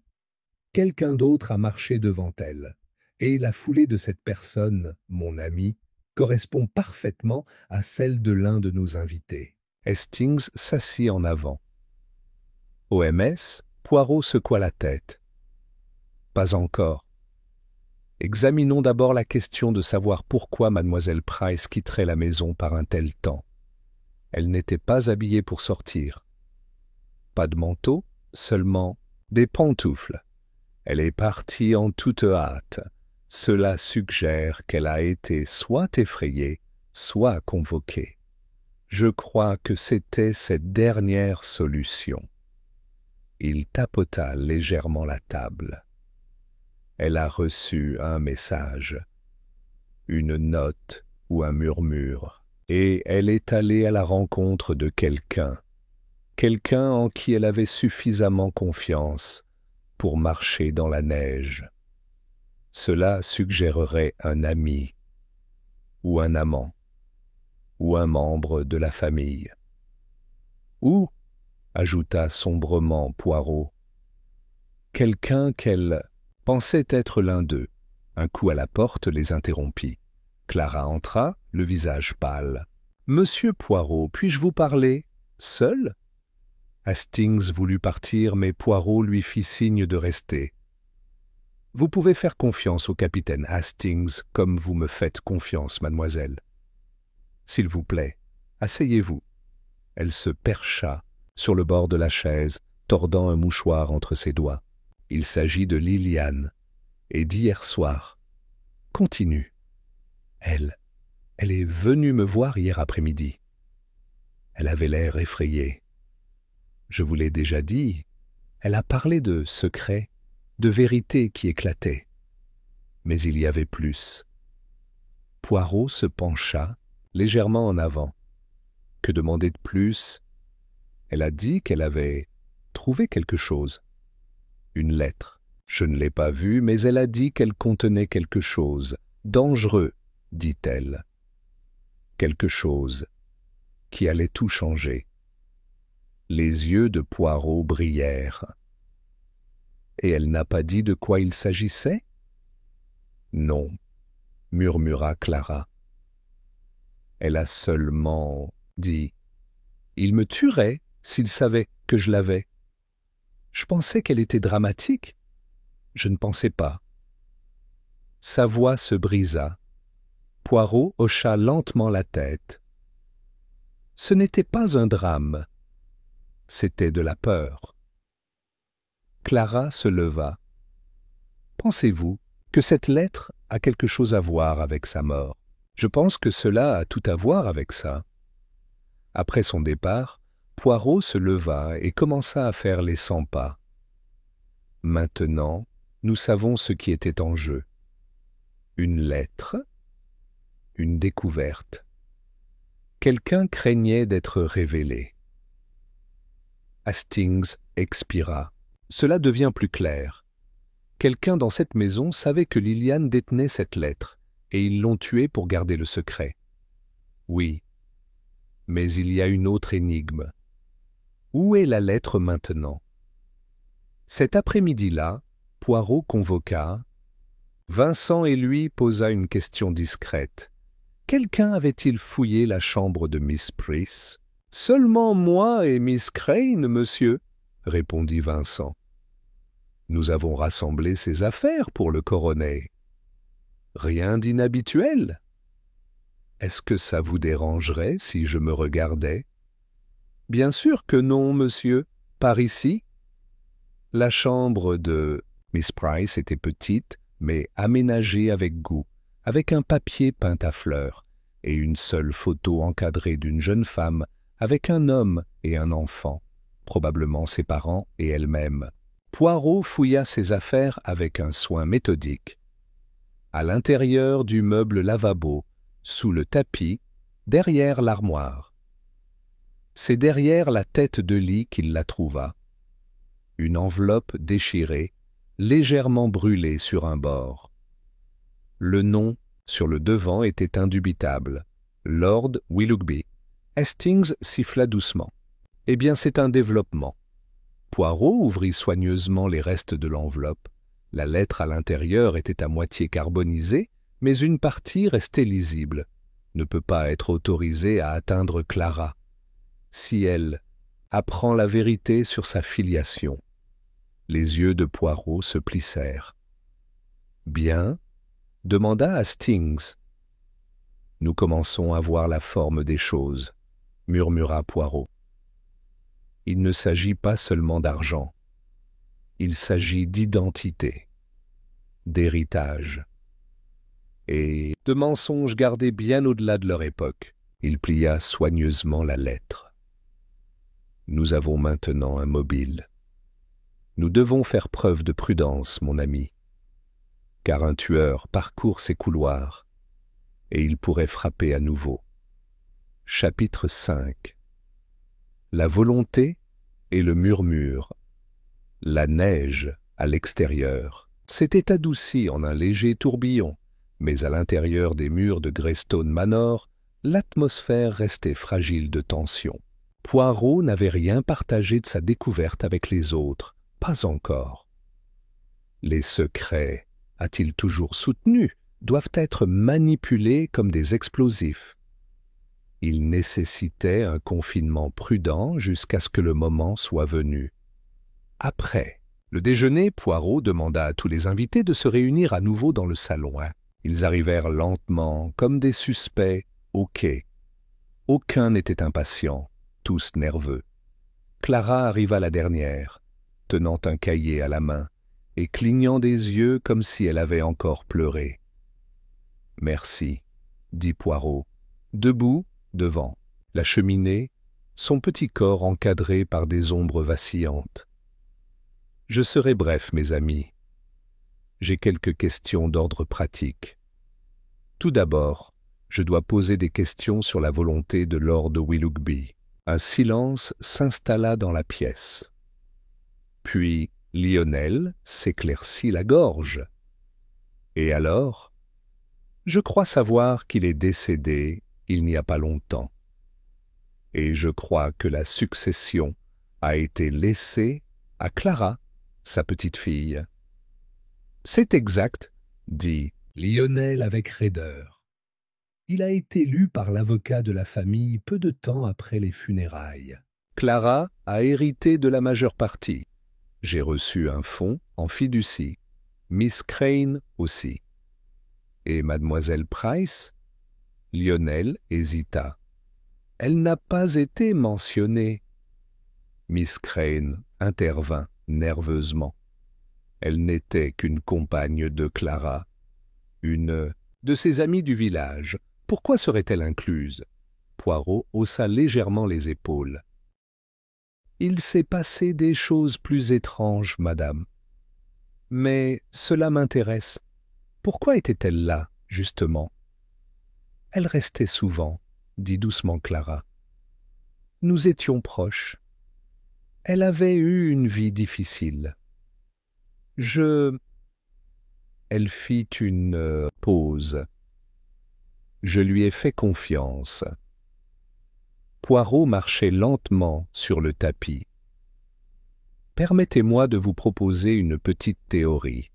Quelqu'un d'autre a marché devant elle, et la foulée de cette personne, mon ami, correspond parfaitement à celle de l'un de nos invités. » Hastings s'assit en avant. OMS, Poirot secoua la tête. Pas encore. Examinons d'abord la question de savoir pourquoi mademoiselle Price quitterait la maison par un tel temps. Elle n'était pas habillée pour sortir. Pas de manteau, seulement des pantoufles. Elle est partie en toute hâte. Cela suggère qu'elle a été soit effrayée, soit convoquée. Je crois que c'était cette dernière solution. Il tapota légèrement la table. Elle a reçu un message, une note ou un murmure, et elle est allée à la rencontre de quelqu'un en qui elle avait suffisamment confiance pour marcher dans la neige. Cela suggérerait un ami, ou un amant, ou un membre de la famille. Ou, ajouta sombrement Poirot, quelqu'un qu'elle pensait être l'un d'eux. Un coup à la porte les interrompit. Clara entra, le visage pâle. « Monsieur Poirot, puis-je vous parler? Seul ?» Hastings voulut partir, mais Poirot lui fit signe de rester. « Vous pouvez faire confiance au capitaine Hastings comme vous me faites confiance, mademoiselle. S'il vous plaît, asseyez-vous. » Elle se percha sur le bord de la chaise, tordant un mouchoir entre ses doigts. Il s'agit de Liliane, et d'hier soir. Continue. Elle est venue me voir hier après-midi. Elle avait l'air effrayée. Je vous l'ai déjà dit, elle a parlé de secrets, de vérités qui éclataient. Mais il y avait plus. Poirot se pencha légèrement en avant. Que demander de plus? Elle a dit qu'elle avait trouvé quelque chose. Une lettre. Je ne l'ai pas vue, mais elle a dit qu'elle contenait quelque chose. Dangereux, dit-elle. Quelque chose qui allait tout changer. Les yeux de Poirot brillèrent. Et elle n'a pas dit de quoi il s'agissait? Non, murmura Clara. Elle a seulement dit « Il me tuerait s'il savait que je l'avais. » Je pensais qu'elle était dramatique. Je ne pensais pas. Sa voix se brisa. Poirot hocha lentement la tête. Ce n'était pas un drame. C'était de la peur. Clara se leva. Pensez-vous que cette lettre a quelque chose à voir avec sa mort? Je pense que cela a tout à voir avec ça. Après son départ, Poirot se leva et commença à faire les 100 pas. Maintenant, nous savons ce qui était en jeu. Une lettre, une découverte. Quelqu'un craignait d'être révélé. Hastings expira. Cela devient plus clair. Quelqu'un dans cette maison savait que Liliane détenait cette lettre, et ils l'ont tuée pour garder le secret. Oui, mais il y a une autre énigme. Où est la lettre maintenant? Cet après-midi-là, Poirot convoqua. Vincent et lui posa une question discrète. Quelqu'un avait-il fouillé la chambre de Miss Price? Seulement moi et Miss Crane, monsieur, répondit Vincent. Nous avons rassemblé ses affaires pour le coroner. Rien d'inhabituel. Est-ce que ça vous dérangerait si je me regardais? Bien sûr que non, monsieur. Par ici. La chambre de Miss Price était petite, mais aménagée avec goût, avec un papier peint à fleurs, et une seule photo encadrée d'une jeune femme avec un homme et un enfant, probablement ses parents et elle-même. Poirot fouilla ses affaires avec un soin méthodique. À l'intérieur du meuble lavabo, sous le tapis, derrière l'armoire. C'est derrière la tête de lit qu'il la trouva. Une enveloppe déchirée, légèrement brûlée sur un bord. Le nom sur le devant était indubitable. Lord Willoughby. Hastings siffla doucement. « Eh bien, c'est un développement. » Poirot ouvrit soigneusement les restes de l'enveloppe. La lettre à l'intérieur était à moitié carbonisée, mais une partie restait lisible. Ne peut pas être autorisée à atteindre Clara. Si elle apprend la vérité sur sa filiation. Les yeux de Poirot se plissèrent. « Bien ?» demanda Hastings. « Nous commençons à voir la forme des choses, » murmura Poirot. « Il ne s'agit pas seulement d'argent. Il s'agit d'identité, d'héritage et de mensonges gardés bien au-delà de leur époque. » Il plia soigneusement la lettre. « Nous avons maintenant un mobile. Nous devons faire preuve de prudence, mon ami, car un tueur parcourt ces couloirs et il pourrait frapper à nouveau. » Chapitre 5. La volonté et le murmure. La neige, à l'extérieur, s'était adoucie en un léger tourbillon, mais à l'intérieur des murs de Greystone Manor, l'atmosphère restait fragile de tension. Poirot n'avait rien partagé de sa découverte avec les autres, pas encore. Les secrets, a-t-il toujours soutenu, doivent être manipulés comme des explosifs. Il nécessitait un confinement prudent jusqu'à ce que le moment soit venu. Après le déjeuner, Poirot demanda à tous les invités de se réunir à nouveau dans le salon. Ils arrivèrent lentement, comme des suspects, au quai. Aucun n'était impatient, tous nerveux. Clara arriva la dernière, tenant un cahier à la main et clignant des yeux comme si elle avait encore pleuré. « Merci, » dit Poirot, debout devant la cheminée, son petit corps encadré par des ombres vacillantes. « Je serai bref, mes amis. J'ai quelques questions d'ordre pratique. Tout d'abord, je dois poser des questions sur la volonté de Lord Willoughby. » Un silence s'installa dans la pièce. Puis Lionel s'éclaircit la gorge. « Et alors ? Je crois savoir qu'il est décédé il n'y a pas longtemps. Et je crois que la succession a été laissée à Clara, sa petite fille. »« C'est exact, » dit Lionel avec raideur. Il a été lu par l'avocat de la famille peu de temps après les funérailles. Clara a hérité de la majeure partie. J'ai reçu un fonds en fiducie. Miss Crane aussi. Et mademoiselle Price ? Lionel hésita. Elle n'a pas été mentionnée. Miss Crane intervint nerveusement. Elle n'était qu'une compagne de Clara, une de ses amies du village. Pourquoi serait-elle incluse ? Poirot haussa légèrement les épaules. « Il s'est passé des choses plus étranges, madame. Mais cela m'intéresse. Pourquoi était-elle là, justement ? » « Elle restait souvent, » dit doucement Clara. « Nous étions proches. Elle avait eu une vie difficile. Elle fit une pause. Je lui ai fait confiance. » Poirot marchait lentement sur le tapis. « Permettez-moi de vous proposer une petite théorie.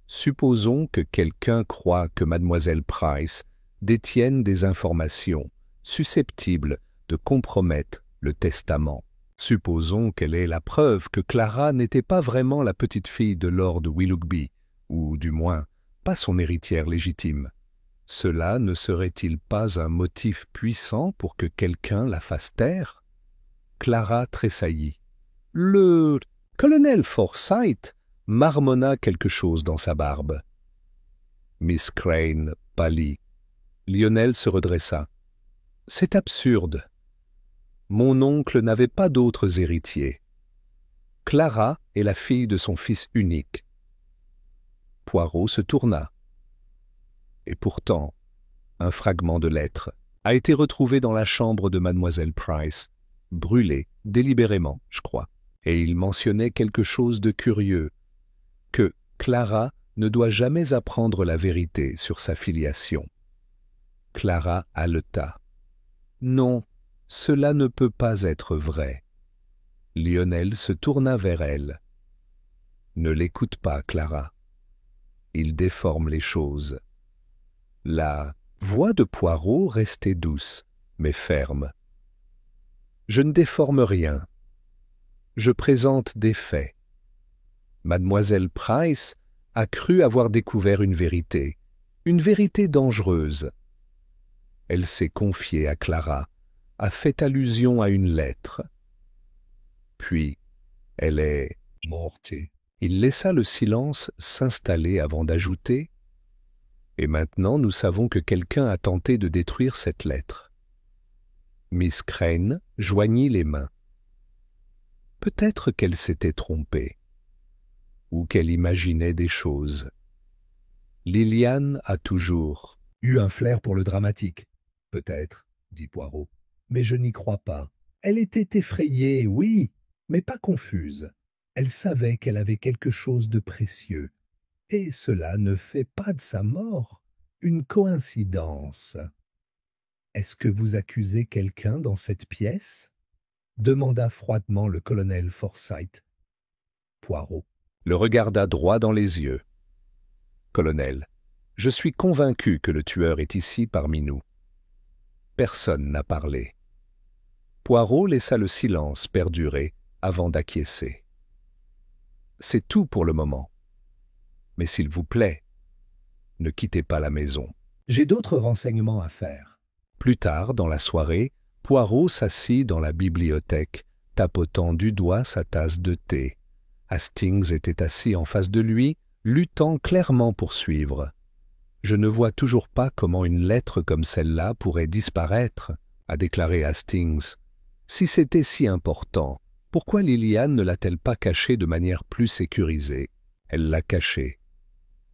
Supposons que quelqu'un croit que mademoiselle Price détienne des informations susceptibles de compromettre le testament. Supposons qu'elle ait la preuve que Clara n'était pas vraiment la petite-fille de Lord Willoughby, ou du moins pas son héritière légitime. Cela ne serait-il pas un motif puissant pour que quelqu'un la fasse taire ? Clara tressaillit. Le colonel Forsyth marmonna quelque chose dans sa barbe. Miss Crane pâlit. Lionel se redressa. « C'est absurde. Mon oncle n'avait pas d'autres héritiers. Clara est la fille de son fils unique. » Poirot se tourna. Et pourtant, un fragment de lettre a été retrouvé dans la chambre de mademoiselle Price, brûlé délibérément, je crois. Et il mentionnait quelque chose de curieux, que Clara ne doit jamais apprendre la vérité sur sa filiation. Clara haleta. « Non, cela ne peut pas être vrai. » Lionel se tourna vers elle. « Ne l'écoute pas, Clara. Il déforme les choses. » La voix de Poirot restait douce, mais ferme. Je ne déforme rien. Je présente des faits. Mademoiselle Price a cru avoir découvert une vérité dangereuse. Elle s'est confiée à Clara, a fait allusion à une lettre. Puis, elle est morte. Il laissa le silence s'installer avant d'ajouter « Et maintenant nous savons que quelqu'un a tenté de détruire cette lettre. » Miss Crane joignit les mains. Peut-être qu'elle s'était trompée, ou qu'elle imaginait des choses. Liliane a toujours eu un flair pour le dramatique. Peut-être, dit Poirot, mais je n'y crois pas. Elle était effrayée, oui, mais pas confuse. Elle savait qu'elle avait quelque chose de précieux, et cela ne fait pas de sa mort une coïncidence. « Est-ce que vous accusez quelqu'un dans cette pièce ?» demanda froidement le colonel Forsyth. Poirot le regarda droit dans les yeux. « Colonel, je suis convaincu que le tueur est ici parmi nous. » Personne n'a parlé. Poirot laissa le silence perdurer avant d'acquiescer. « C'est tout pour le moment. Mais s'il vous plaît, ne quittez pas la maison. J'ai d'autres renseignements à faire. » Plus tard, dans la soirée, Poirot s'assit dans la bibliothèque, tapotant du doigt sa tasse de thé. Hastings était assis en face de lui, luttant clairement pour suivre. « Je ne vois toujours pas comment une lettre comme celle-là pourrait disparaître, » a déclaré Hastings. « Si c'était si important, pourquoi Liliane ne l'a-t-elle pas cachée de manière plus sécurisée? Elle l'a cachée.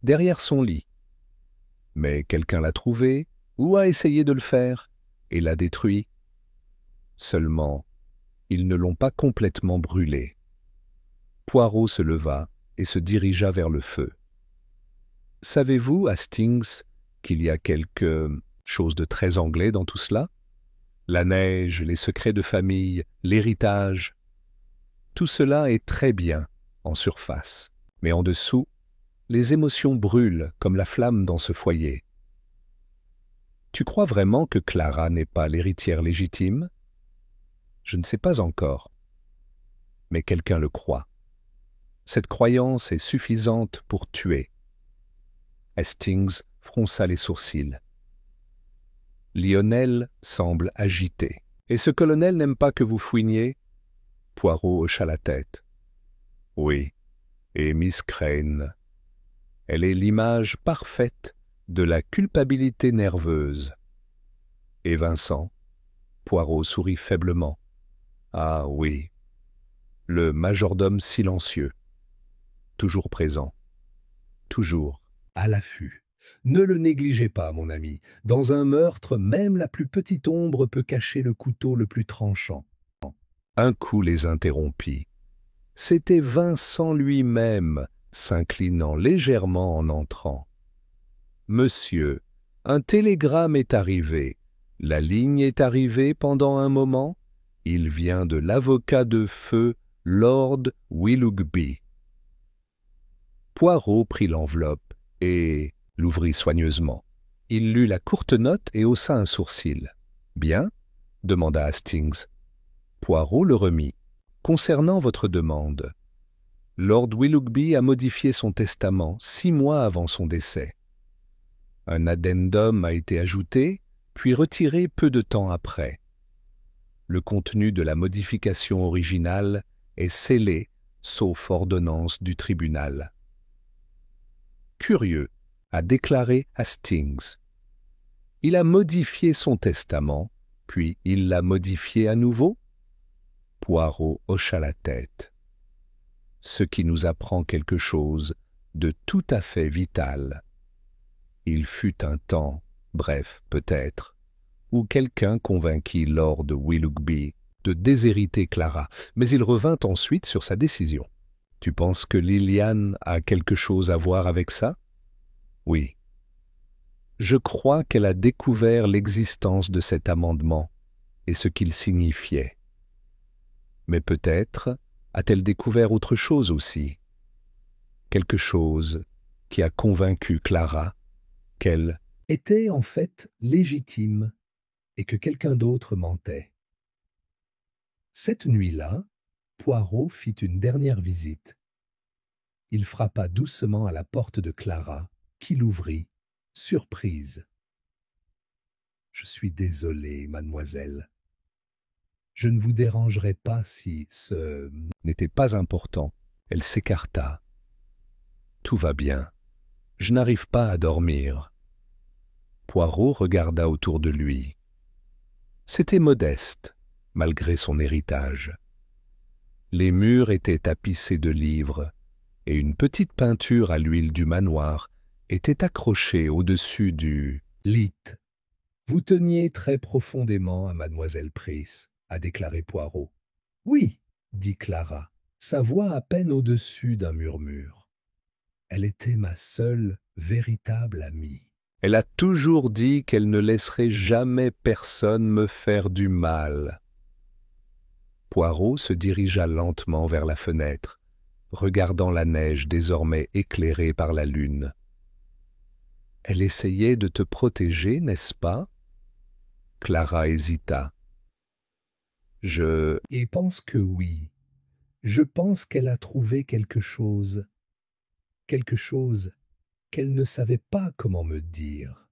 Derrière son lit. Mais quelqu'un l'a trouvée, ou a essayé de le faire, et l'a détruit. Seulement, ils ne l'ont pas complètement brûlée. » Poirot se leva et se dirigea vers le feu. « Savez-vous, Hastings, qu'il y a quelque chose de très anglais dans tout cela? La neige, les secrets de famille, l'héritage. Tout cela est très bien en surface, mais en dessous, les émotions brûlent comme la flamme dans ce foyer. Tu crois vraiment que Clara n'est pas l'héritière légitime? Je ne sais pas encore, mais quelqu'un le croit. Cette croyance est suffisante pour tuer. » Hastings fronça les sourcils. Lionel semble agité. « Et ce colonel n'aime pas que vous fouiniez ?» Poirot hocha la tête. « Oui, et Miss Crane. Elle est l'image parfaite de la culpabilité nerveuse. » Et Vincent? Poirot sourit faiblement. « Ah oui, le majordome silencieux. Toujours présent. Toujours à l'affût. Ne le négligez pas, mon ami. Dans un meurtre, même la plus petite ombre peut cacher le couteau le plus tranchant. » Un coup les interrompit. C'était Vincent lui-même, s'inclinant légèrement en entrant. « Monsieur, un télégramme est arrivé. La ligne est arrivée pendant un moment. Il vient de l'avocat de feu, Lord Willoughby. » Poirot prit l'enveloppe et l'ouvrit soigneusement. Il lut la courte note et haussa un sourcil. « Bien ?» demanda Hastings. Poirot le remit. « Concernant votre demande, Lord Willoughby a modifié son testament 6 mois avant son décès. Un addendum a été ajouté, puis retiré peu de temps après. Le contenu de la modification originale est scellé, sauf ordonnance du tribunal. » Curieux, a déclaré Hastings. Il a modifié son testament, puis il l'a modifié à nouveau? Poirot hocha la tête. Ce qui nous apprend quelque chose de tout à fait vital. Il fut un temps, bref peut-être, où quelqu'un convainquit Lord Willoughby de déshériter Clara, mais il revint ensuite sur sa décision. Tu penses que Liliane a quelque chose à voir avec ça? Oui. Je crois qu'elle a découvert l'existence de cet amendement et ce qu'il signifiait. Mais peut-être a-t-elle découvert autre chose aussi. Quelque chose qui a convaincu Clara qu'elle était en fait légitime et que quelqu'un d'autre mentait. Cette nuit-là, Poirot fit une dernière visite. Il frappa doucement à la porte de Clara, qui l'ouvrit, surprise. « Je suis désolé, mademoiselle. Je ne vous dérangerai pas si ce n'était pas important. » Elle s'écarta. « Tout va bien. Je n'arrive pas à dormir. » Poirot regarda autour de lui. C'était modeste, malgré son héritage. Les murs étaient tapissés de livres, et une petite peinture à l'huile du manoir était accrochée au-dessus du lit. « Vous teniez très profondément à mademoiselle Price, » a déclaré Poirot. « Oui, » dit Clara, sa voix à peine au-dessus d'un murmure. « Elle était ma seule véritable amie. Elle a toujours dit qu'elle ne laisserait jamais personne me faire du mal. » Poirot se dirigea lentement vers la fenêtre, regardant la neige désormais éclairée par la lune. « Elle essayait de te protéger, n'est-ce pas ?» Clara hésita. « Je pense que oui. Je pense qu'elle a trouvé quelque chose qu'elle ne savait pas comment me dire. »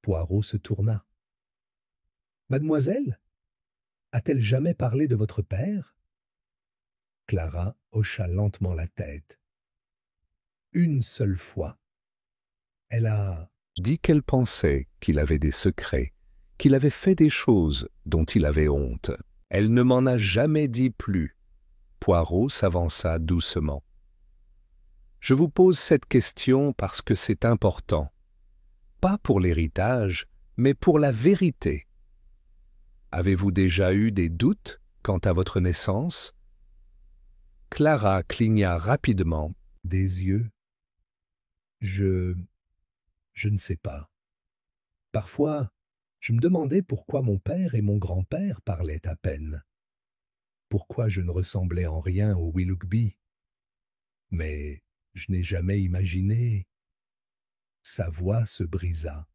Poirot se tourna. « Mademoiselle, a-t-elle jamais parlé de votre père ?» Clara hocha lentement la tête. « Une seule fois. Elle a dit qu'elle pensait qu'il avait des secrets, qu'il avait fait des choses dont il avait honte. Elle ne m'en a jamais dit plus. » Poirot s'avança doucement. « Je vous pose cette question parce que c'est important. Pas pour l'héritage, mais pour la vérité. Avez-vous déjà eu des doutes quant à votre naissance ?» Clara cligna rapidement des yeux. « Je ne sais pas. Parfois, je me demandais pourquoi mon père et mon grand-père parlaient à peine. Pourquoi je ne ressemblais en rien au Willoughby. Mais je n'ai jamais imaginé. » Sa voix se brisa.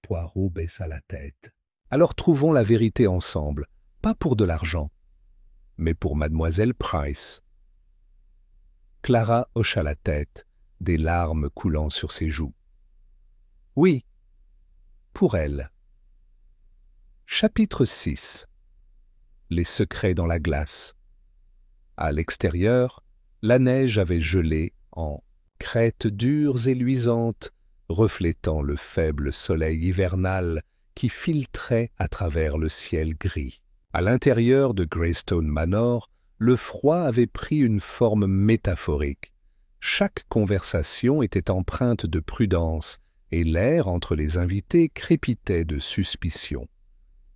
Poirot baissa la tête. « Alors trouvons la vérité ensemble, pas pour de l'argent, mais pour mademoiselle Price. » Clara hocha la tête, des larmes coulant sur ses joues. « Oui, pour elle. » Chapitre 6. Les secrets dans la glace. À l'extérieur, la neige avait gelé en crêtes dures et luisantes, reflétant le faible soleil hivernal qui filtrait à travers le ciel gris. À l'intérieur de Greystone Manor, le froid avait pris une forme métaphorique. Chaque conversation était empreinte de prudence, et l'air entre les invités crépitait de suspicion.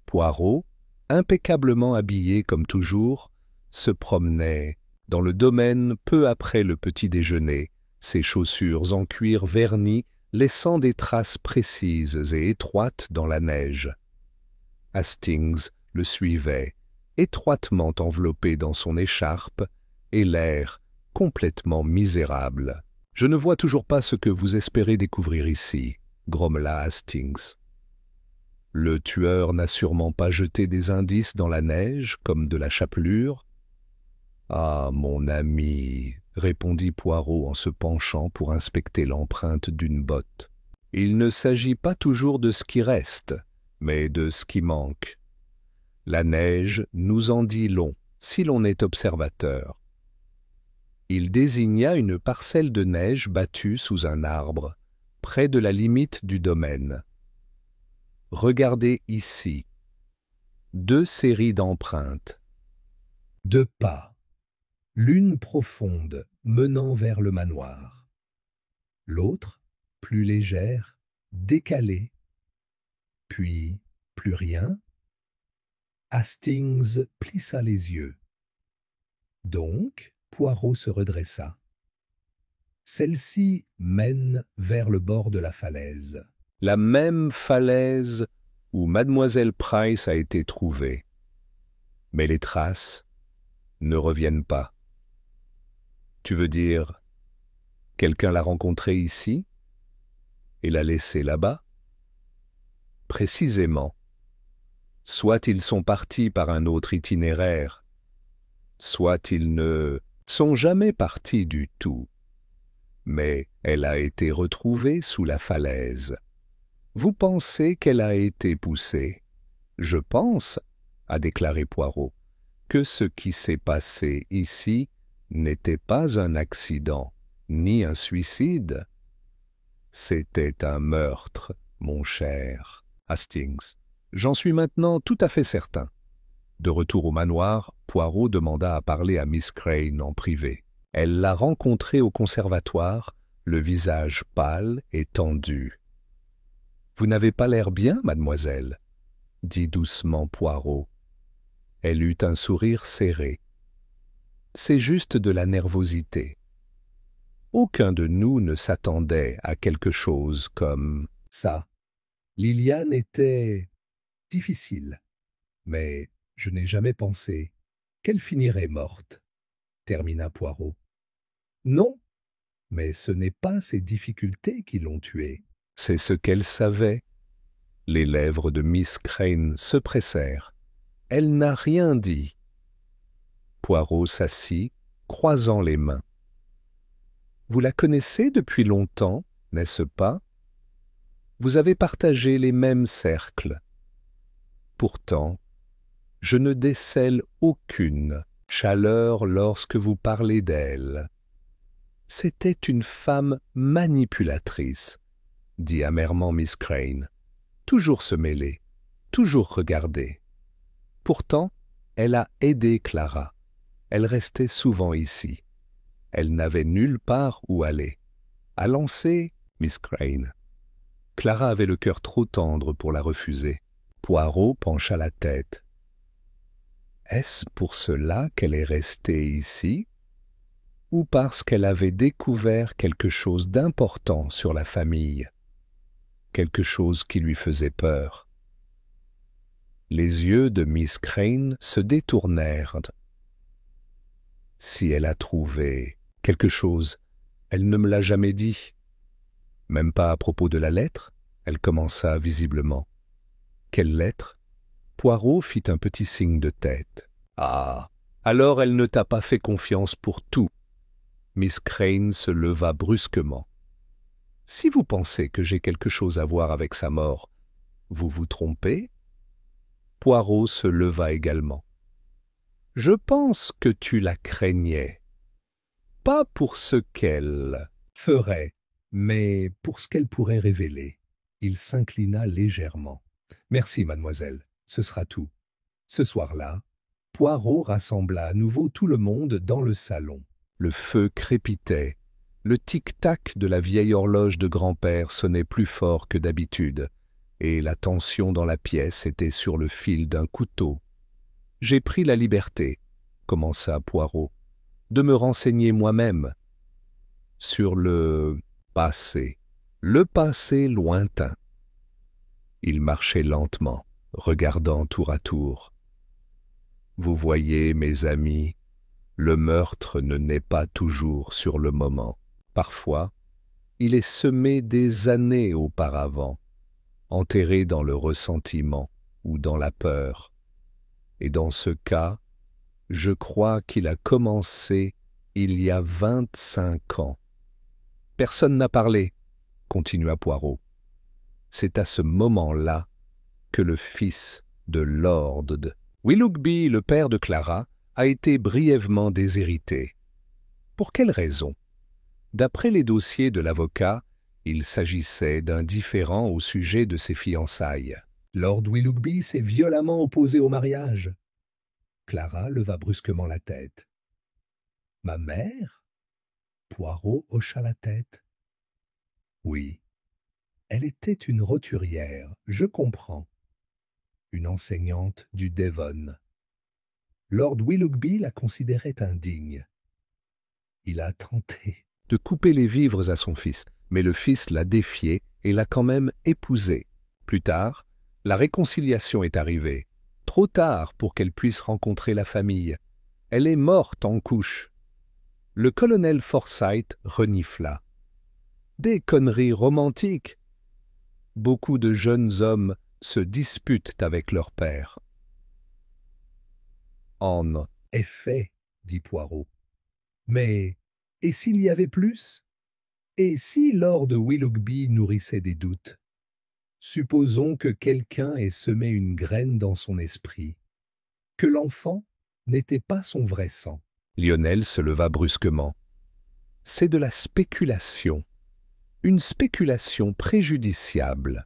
Poirot, impeccablement habillé comme toujours, se promenait dans le domaine peu après le petit déjeuner, ses chaussures en cuir verni laissant des traces précises et étroites dans la neige. Hastings le suivait, étroitement enveloppé dans son écharpe, et l'air complètement misérable. « Je ne vois toujours pas ce que vous espérez découvrir ici, » grommela Hastings. « Le tueur n'a sûrement pas jeté des indices dans la neige, comme de la chapelure. »« Ah, mon ami, » répondit Poirot en se penchant pour inspecter l'empreinte d'une botte. « Il ne s'agit pas toujours de ce qui reste, mais de ce qui manque. La neige nous en dit long, si l'on est observateur. » Il désigna une parcelle de neige battue sous un arbre, près de la limite du domaine. « Regardez ici. 2 séries d'empreintes. 2 pas, l'une profonde menant vers le manoir, l'autre, plus légère, décalée. Puis, plus rien. » Hastings plissa les yeux. Donc, Poirot se redressa. « Celle-ci mène vers le bord de la falaise. La même falaise où mademoiselle Price a été trouvée. Mais les traces ne reviennent pas. Tu veux dire, quelqu'un l'a rencontrée ici et l'a laissée là-bas ? Précisément. Soit ils sont partis par un autre itinéraire, soit ils ne sont jamais partis du tout. Mais elle a été retrouvée sous la falaise. Vous pensez qu'elle a été poussée? Je pense, a déclaré Poirot, que ce qui s'est passé ici n'était pas un accident, ni un suicide. C'était un meurtre, mon cher Hastings. J'en suis maintenant tout à fait certain. De retour au manoir, Poirot demanda à parler à Miss Crane en privé. Elle l'a rencontrée au conservatoire, le visage pâle et tendu. « Vous n'avez pas l'air bien, mademoiselle, » dit doucement Poirot. Elle eut un sourire serré. « C'est juste de la nervosité. » Aucun de nous ne s'attendait à quelque chose comme ça. Liliane était difficile, mais je n'ai jamais pensé qu'elle finirait morte, termina Poirot. Non, mais ce n'est pas ses difficultés qui l'ont tuée, c'est ce qu'elle savait. Les lèvres de Miss Crane se pressèrent. Elle n'a rien dit. Poirot s'assit, croisant les mains. Vous la connaissez depuis longtemps, n'est-ce pas? Vous avez partagé les mêmes cercles. Pourtant, je ne décèle aucune chaleur lorsque vous parlez d'elle. C'était une femme manipulatrice, dit amèrement Miss Crane. Toujours se mêler, toujours regarder. Pourtant, elle a aidé Clara. Elle restait souvent ici. Elle n'avait nulle part où aller. À lancer, Miss Crane. Clara avait le cœur trop tendre pour la refuser. Poirot pencha la tête. Est-ce pour cela qu'elle est restée ici? Ou parce qu'elle avait découvert quelque chose d'important sur la famille? Quelque chose qui lui faisait peur? Les yeux de Miss Crane se détournèrent. Si elle a trouvé quelque chose, elle ne me l'a jamais dit. Même pas à propos de la lettre, elle commença visiblement. Quelle lettre? Poirot fit un petit signe de tête. Ah, alors elle ne t'a pas fait confiance pour tout. Miss Crane se leva brusquement. Si vous pensez que j'ai quelque chose à voir avec sa mort, vous vous trompez? Poirot se leva également. Je pense que tu la craignais. Pas pour ce qu'elle ferait, mais pour ce qu'elle pourrait révéler. Il s'inclina légèrement. Merci, mademoiselle, ce sera tout. Ce soir-là, Poirot rassembla à nouveau tout le monde dans le salon. Le feu crépitait. Le tic-tac de la vieille horloge de grand-père sonnait plus fort que d'habitude, et la tension dans la pièce était sur le fil d'un couteau. J'ai pris la liberté, commença Poirot, de me renseigner moi-même sur le passé lointain. Il marchait lentement, regardant tour à tour. Vous voyez, mes amis, le meurtre ne naît pas toujours sur le moment. Parfois, il est semé des années auparavant, enterré dans le ressentiment ou dans la peur. Et dans ce cas, je crois qu'il a commencé il y a 25 ans. Personne n'a parlé, continua Poirot. C'est à ce moment-là que le fils de Lord Willoughby, le père de Clara, a été brièvement déshérité. Pour quelle raison? D'après les dossiers de l'avocat, il s'agissait d'un différend au sujet de ses fiançailles. Lord Willoughby s'est violemment opposé au mariage. Clara leva brusquement la tête. « Ma mère ?» Poirot hocha la tête. « Oui, elle était une roturière, je comprends. Une enseignante du Devon. Lord Willoughby la considérait indigne. Il a tenté de couper les vivres à son fils, mais le fils l'a défié et l'a quand même épousée. Plus tard, la réconciliation est arrivée. Trop tard pour qu'elle puisse rencontrer la famille. Elle est morte en couches. Le colonel Forsyth renifla. Des conneries romantiques. Beaucoup de jeunes hommes se disputent avec leur père. En effet, dit Poirot. Mais, et s'il y avait plus? Et si Lord Willoughby nourrissait des doutes? Supposons que quelqu'un ait semé une graine dans son esprit, que l'enfant n'était pas son vrai sang. Lionel se leva brusquement. C'est de la spéculation, une spéculation préjudiciable.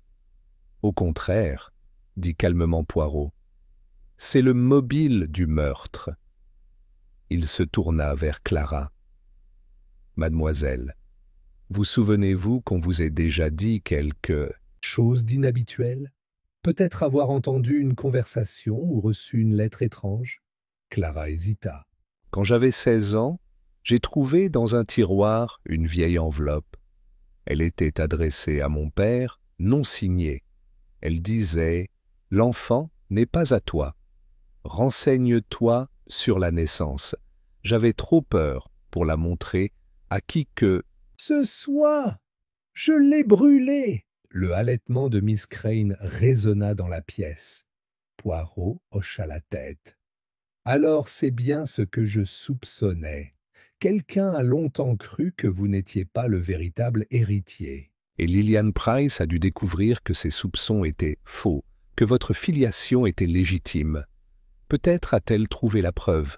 Au contraire, dit calmement Poirot, c'est le mobile du meurtre. Il se tourna vers Clara. Mademoiselle, vous souvenez-vous qu'on vous ait déjà dit quelque chose d'inhabituel? Peut-être avoir entendu une conversation ou reçu une lettre étrange? Clara hésita. Quand j'avais 16 ans, j'ai trouvé dans un tiroir une vieille enveloppe. Elle était adressée à mon père, non signée. Elle disait « L'enfant n'est pas à toi. Renseigne-toi sur la naissance. » J'avais trop peur pour la montrer à qui que... Ce soit, je l'ai brûlée. Le halètement de Miss Crane résonna dans la pièce. Poirot hocha la tête. Alors c'est bien ce que je soupçonnais. Quelqu'un a longtemps cru que vous n'étiez pas le véritable héritier. Et Lilian Price a dû découvrir que ses soupçons étaient faux, que votre filiation était légitime. Peut-être a-t-elle trouvé la preuve.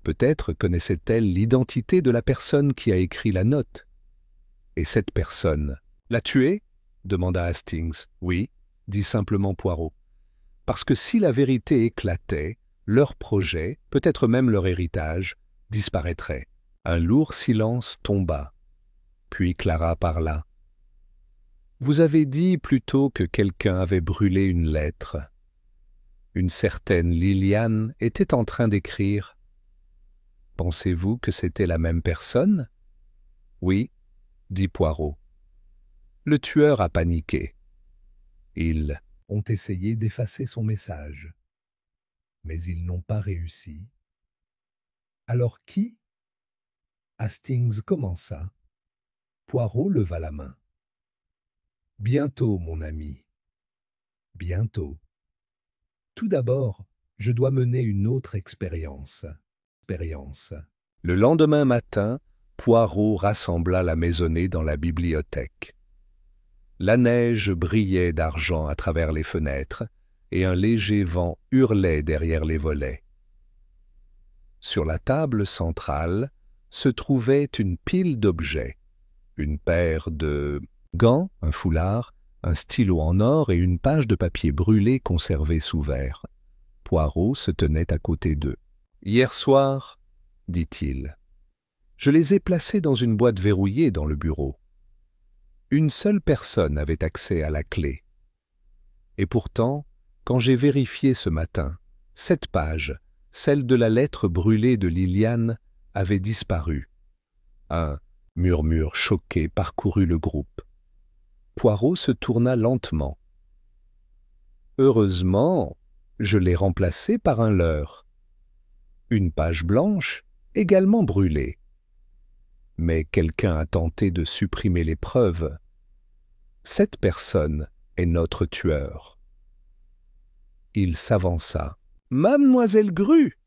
Peut-être connaissait-elle l'identité de la personne qui a écrit la note. Et cette personne l'a tuée ? Demanda Hastings. Oui, dit simplement Poirot. Parce que si la vérité éclatait, leur projet, peut-être même leur héritage, disparaîtrait. Un lourd silence tomba. Puis Clara parla. Vous avez dit plutôt que quelqu'un avait brûlé une lettre. Une certaine Liliane était en train d'écrire. Pensez-vous que c'était la même personne? Oui, dit Poirot. Le tueur a paniqué. Ils ont essayé d'effacer son message, mais ils n'ont pas réussi. Alors qui? Hastings commença. Poirot leva la main. Bientôt, mon ami. Bientôt. Tout d'abord, je dois mener une autre expérience. Le lendemain matin, Poirot rassembla la maisonnée dans la bibliothèque. La neige brillait d'argent à travers les fenêtres et un léger vent hurlait derrière les volets. Sur la table centrale se trouvait une pile d'objets, une paire de gants, un foulard, un stylo en or et une page de papier brûlé conservée sous verre. Poirot se tenait à côté d'eux. « Hier soir, dit-il, je les ai placés dans une boîte verrouillée dans le bureau. Une seule personne avait accès à la clé. Et pourtant, quand j'ai vérifié ce matin, cette page, celle de la lettre brûlée de Liliane, avait disparu. Un murmure choqué parcourut le groupe. Poirot se tourna lentement. Heureusement, je l'ai remplacé par un leurre. Une page blanche, également brûlée. Mais quelqu'un a tenté de supprimer les preuves. Cette personne est notre tueur. Il s'avança. « Mademoiselle Grue !»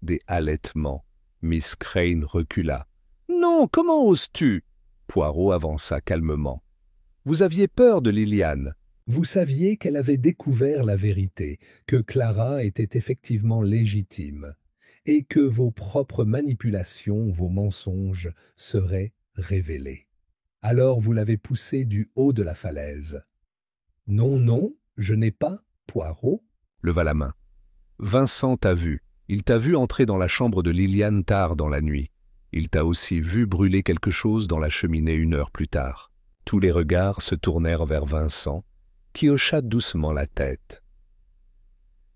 Des halètements. Miss Crane recula. « Non, comment oses-tu » Poirot avança calmement. « Vous aviez peur de Liliane. » Vous saviez qu'elle avait découvert la vérité, que Clara était effectivement légitime, et que vos propres manipulations, vos mensonges seraient révélés. Alors vous l'avez poussée du haut de la falaise. Non, non, je n'ai pas, Poirot. Leva la main. Vincent t'a vu. Il t'a vu entrer dans la chambre de Liliane tard dans la nuit. Il t'a aussi vu brûler quelque chose dans la cheminée 1 heure plus tard. Tous les regards se tournèrent vers Vincent, qui hocha doucement la tête.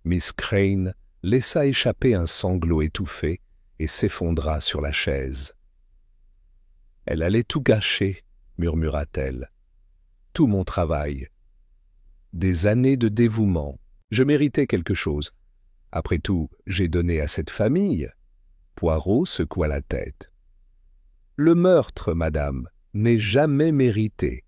Miss Crane laissa échapper un sanglot étouffé et s'effondra sur la chaise. « Elle allait tout gâcher, » murmura-t-elle. « Tout mon travail. Des années de dévouement. Je méritais quelque chose. Après tout, j'ai donné à cette famille. » Poirot secoua la tête. « Le meurtre, madame, n'est jamais mérité. »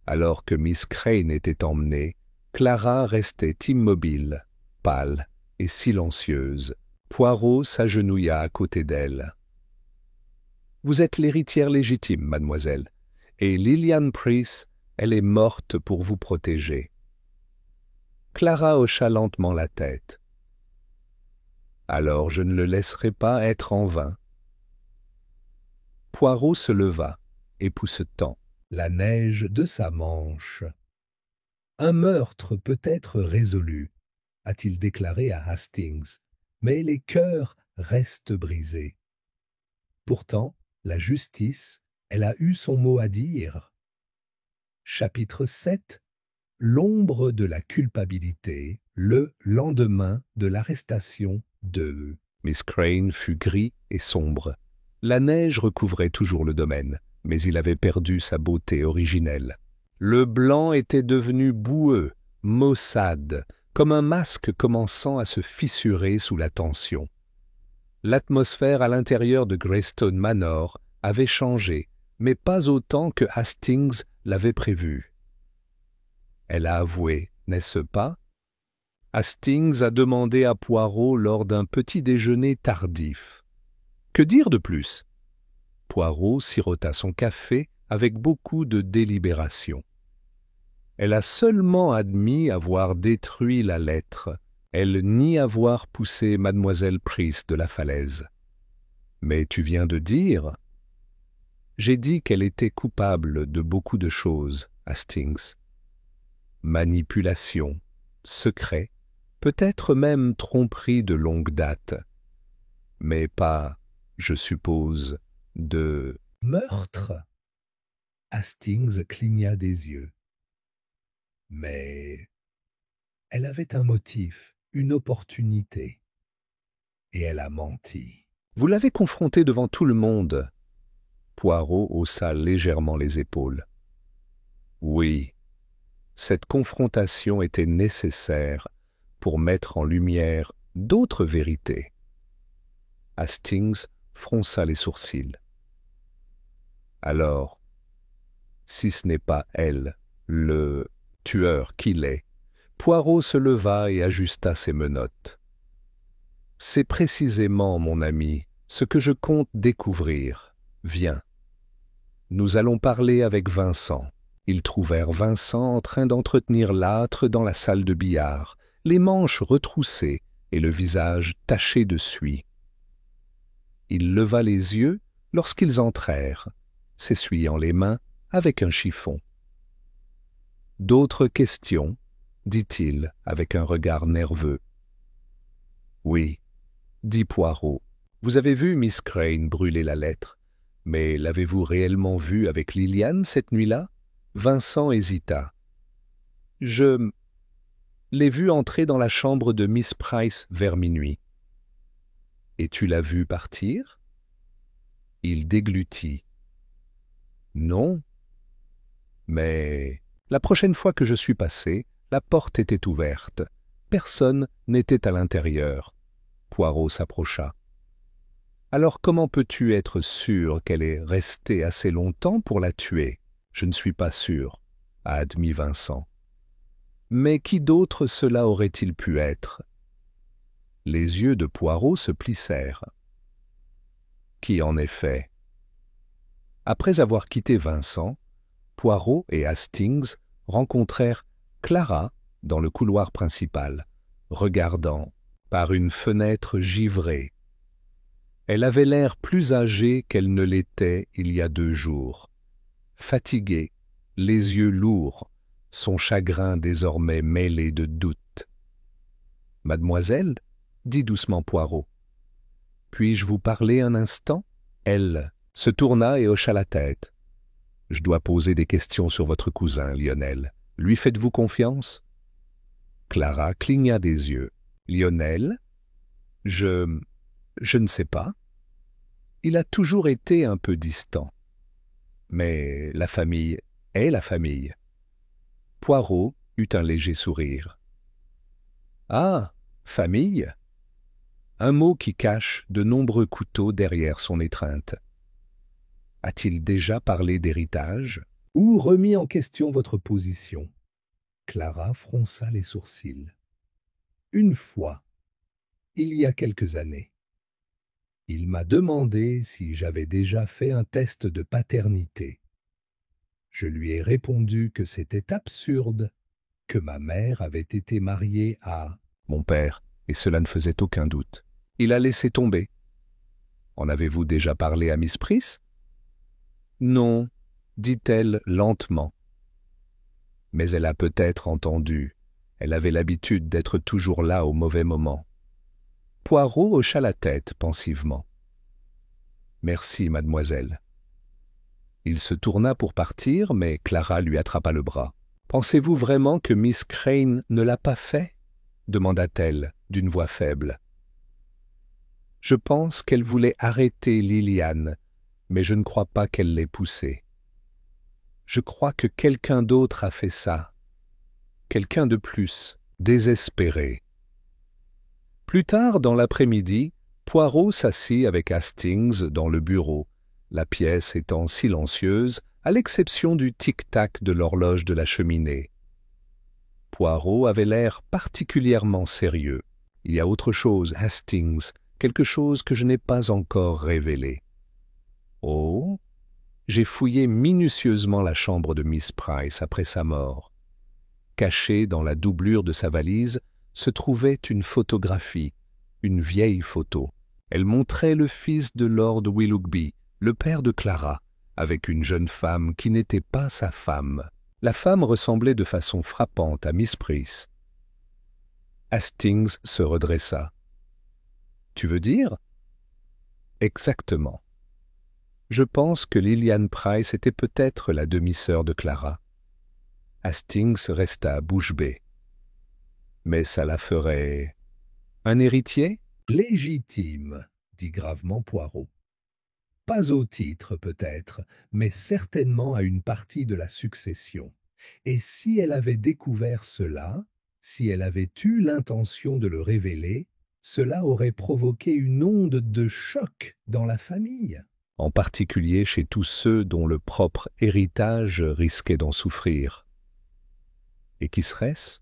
Alors que Miss Crane était emmenée, Clara restait immobile, pâle et silencieuse. Poirot s'agenouilla à côté d'elle. « Vous êtes l'héritière légitime, mademoiselle, et Lillian Price, elle est morte pour vous protéger. » Clara hocha lentement la tête. « Alors je ne le laisserai pas être en vain. » Poirot se leva, époussetant la neige de sa manche. « Un meurtre peut être résolu, » a-t-il déclaré à Hastings, « mais les cœurs restent brisés. » Pourtant, la justice, elle a eu son mot à dire. Chapitre 7. L'ombre de la culpabilité, le lendemain de l'arrestation de... Miss Crane fut gris et sombre. La neige recouvrait toujours le domaine, mais il avait perdu sa beauté originelle. Le blanc était devenu boueux, maussade, comme un masque commençant à se fissurer sous la tension. L'atmosphère à l'intérieur de Greystone Manor avait changé, mais pas autant que Hastings l'avait prévu. Elle a avoué, n'est-ce pas? Hastings a demandé à Poirot lors d'un petit déjeuner tardif. Que dire de plus? Poirot sirota son café avec beaucoup de délibération. Elle a seulement admis avoir détruit la lettre. Elle nie avoir poussé mademoiselle Price de la falaise. Mais tu viens de dire... J'ai dit qu'elle était coupable de beaucoup de choses, Hastings. Manipulation, secret, peut-être même tromperie de longue date. Mais pas, je suppose, de... Meurtre? Hastings cligna des yeux. Mais elle avait un motif, une opportunité. Et elle a menti. Vous l'avez confrontée devant tout le monde. Poirot haussa légèrement les épaules. Oui, cette confrontation était nécessaire pour mettre en lumière d'autres vérités. Hastings fronça les sourcils. Alors, si ce n'est pas elle, le tueur qu'il est, Poirot se leva et ajusta ses menottes. C'est précisément, mon ami, ce que je compte découvrir. Viens. Nous allons parler avec Vincent. Ils trouvèrent Vincent en train d'entretenir l'âtre dans la salle de billard, les manches retroussées et le visage taché de suie. Il leva les yeux lorsqu'ils entrèrent, s'essuyant les mains avec un chiffon. « D'autres questions ?» dit-il avec un regard nerveux. « Oui, » dit Poirot. « Vous avez vu Miss Crane brûler la lettre, mais l'avez-vous réellement vue avec Lillian cette nuit-là » Vincent hésita. « Je l'ai vue entrer dans la chambre de Miss Price vers minuit. »« Et tu l'as vue partir ?» Il déglutit. « Non. Mais la prochaine fois que je suis passé, la porte était ouverte. Personne n'était à l'intérieur. » Poirot s'approcha. « Alors comment peux-tu être sûr qu'elle est restée assez longtemps pour la tuer ? » « Je ne suis pas sûr, » a admis Vincent. « Mais qui d'autre cela aurait-il pu être ?» Les yeux de Poirot se plissèrent. « Qui en effet ?» Après avoir quitté Vincent, Poirot et Hastings rencontrèrent Clara dans le couloir principal, regardant par une fenêtre givrée. Elle avait l'air plus âgée qu'elle ne l'était il y a 2 jours. Fatiguée, les yeux lourds, son chagrin désormais mêlé de doute. « Mademoiselle, » dit doucement Poirot, « puis-je vous parler un instant ?» Elle se tourna et hocha la tête. « Je dois poser des questions sur votre cousin, Lionel. Lui faites-vous confiance ?» Clara cligna des yeux. « Lionel ? Je ne sais pas. Il a toujours été un peu distant. Mais la famille est la famille. » Poirot eut un léger sourire. « Ah, famille !» Un mot qui cache de nombreux couteaux derrière son étreinte. A-t-il déjà parlé d'héritage? Ou remis en question votre position? Clara fronça les sourcils. Une fois, il y a quelques années, il m'a demandé si j'avais déjà fait un test de paternité. Je lui ai répondu que c'était absurde, que ma mère avait été mariée à Mon père, et cela ne faisait aucun doute. Il a laissé tomber. En avez-vous déjà parlé à Miss Price? Non, dit-elle lentement. Mais elle a peut-être entendu. Elle avait l'habitude d'être toujours là au mauvais moment. Poirot hocha la tête pensivement. Merci, mademoiselle. Il se tourna pour partir, mais Clara lui attrapa le bras. Pensez-vous vraiment que Miss Crane ne l'a pas fait? Demanda-t-elle d'une voix faible. Je pense qu'elle voulait arrêter Liliane, mais je ne crois pas qu'elle l'ait poussée. Je crois que quelqu'un d'autre a fait ça. Quelqu'un de plus, désespéré. Plus tard dans l'après-midi, Poirot s'assit avec Hastings dans le bureau, la pièce étant silencieuse, à l'exception du tic-tac de l'horloge de la cheminée. Poirot avait l'air particulièrement sérieux. Il y a autre chose, Hastings, quelque chose que je n'ai pas encore révélé. Oh, j'ai fouillé minutieusement la chambre de Miss Price après sa mort. Cachée dans la doublure de sa valise se trouvait une photographie, une vieille photo. Elle montrait le fils de Lord Willoughby, le père de Clara, avec une jeune femme qui n'était pas sa femme. La femme ressemblait de façon frappante à Miss Price. Hastings se redressa. « Tu veux dire ?»« Exactement. Je pense que Liliane Price était peut-être la demi-sœur de Clara. » Hastings resta bouche bée. « Mais ça la ferait... un héritier ?»« Légitime, dit gravement Poirot. Pas au titre peut-être, mais certainement à une partie de la succession. Et si elle avait découvert cela, si elle avait eu l'intention de le révéler, cela aurait provoqué une onde de choc dans la famille. En particulier chez tous ceux dont le propre héritage risquait d'en souffrir. Et qui serait-ce?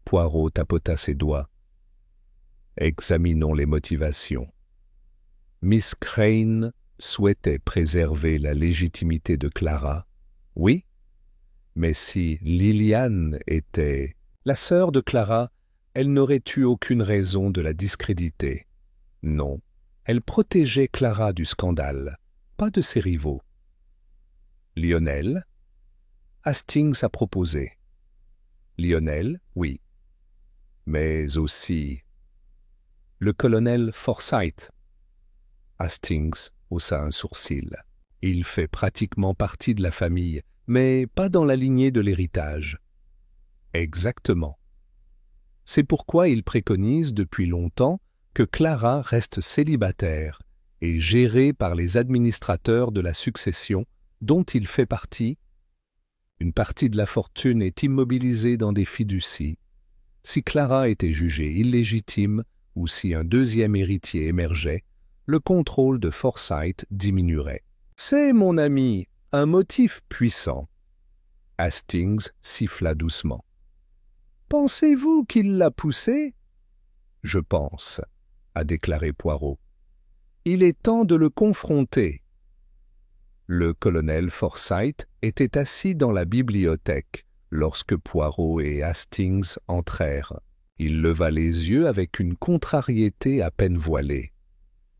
Poirot tapota ses doigts. Examinons les motivations. Miss Crane souhaitait préserver la légitimité de Clara, oui, mais si Liliane était la sœur de Clara, elle n'aurait eu aucune raison de la discréditer. Non, elle protégeait Clara du scandale, pas de ses rivaux. Lionel? Hastings a proposé. Lionel, oui, mais aussi le colonel Forsyth. Hastings haussa un sourcil. Il fait pratiquement partie de la famille, mais pas dans la lignée de l'héritage. Exactement. C'est pourquoi il préconise depuis longtemps que Clara reste célibataire et gérée par les administrateurs de la succession dont il fait partie. Une partie de la fortune est immobilisée dans des fiducies. Si Clara était jugée illégitime ou si un deuxième héritier émergeait, le contrôle de Forsyth diminuerait. C'est, mon ami, un motif puissant. Hastings siffla doucement. Pensez-vous qu'il l'a poussé? Je pense, a déclaré Poirot. Il est temps de le confronter. Le colonel Forsyth était assis dans la bibliothèque lorsque Poirot et Hastings entrèrent. Il leva les yeux avec une contrariété à peine voilée.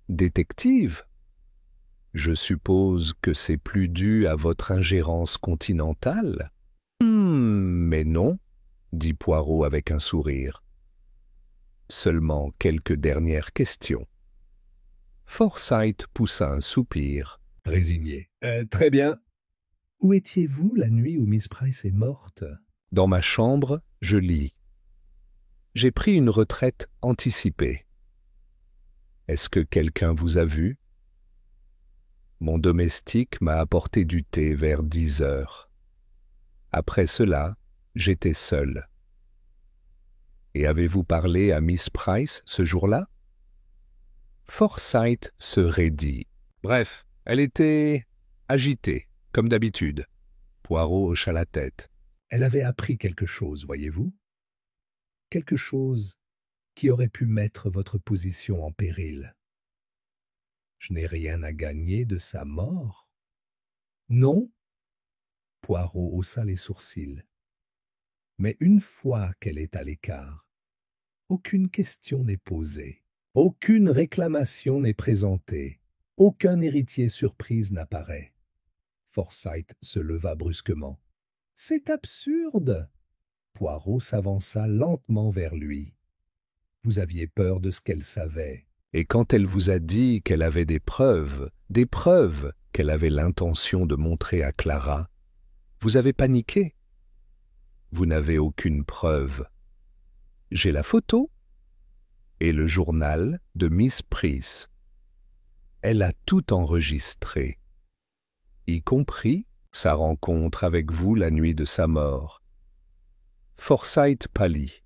Détective? Je suppose que c'est plus dû à votre ingérence continentale? Mais non, dit Poirot avec un sourire. Seulement quelques dernières questions. Forsyth poussa un soupir. Résigné. Très bien. Où étiez-vous la nuit où Miss Price est morte? Dans ma chambre, je lis. J'ai pris une retraite anticipée. Est-ce que quelqu'un vous a vu? Mon domestique m'a apporté du thé vers 10 heures. Après cela, j'étais seul. Et avez-vous parlé à Miss Price ce jour-là? Forsyth se raidit. Bref, elle était agitée, comme d'habitude. Poirot hocha la tête. Elle avait appris quelque chose, voyez-vous? Quelque chose qui aurait pu mettre votre position en péril. Je n'ai rien à gagner de sa mort. Non? Poirot haussa les sourcils. Mais une fois qu'elle est à l'écart, aucune question n'est posée, aucune réclamation n'est présentée, aucun héritier surprise n'apparaît. Forsyth se leva brusquement. C'est absurde! Poirot s'avança lentement vers lui. Vous aviez peur de ce qu'elle savait. Et quand elle vous a dit qu'elle avait des preuves qu'elle avait l'intention de montrer à Clara, vous avez paniqué. Vous n'avez aucune preuve. J'ai la photo et le journal de Miss Price. Elle a tout enregistré, y compris sa rencontre avec vous la nuit de sa mort. Forsyth pâlit.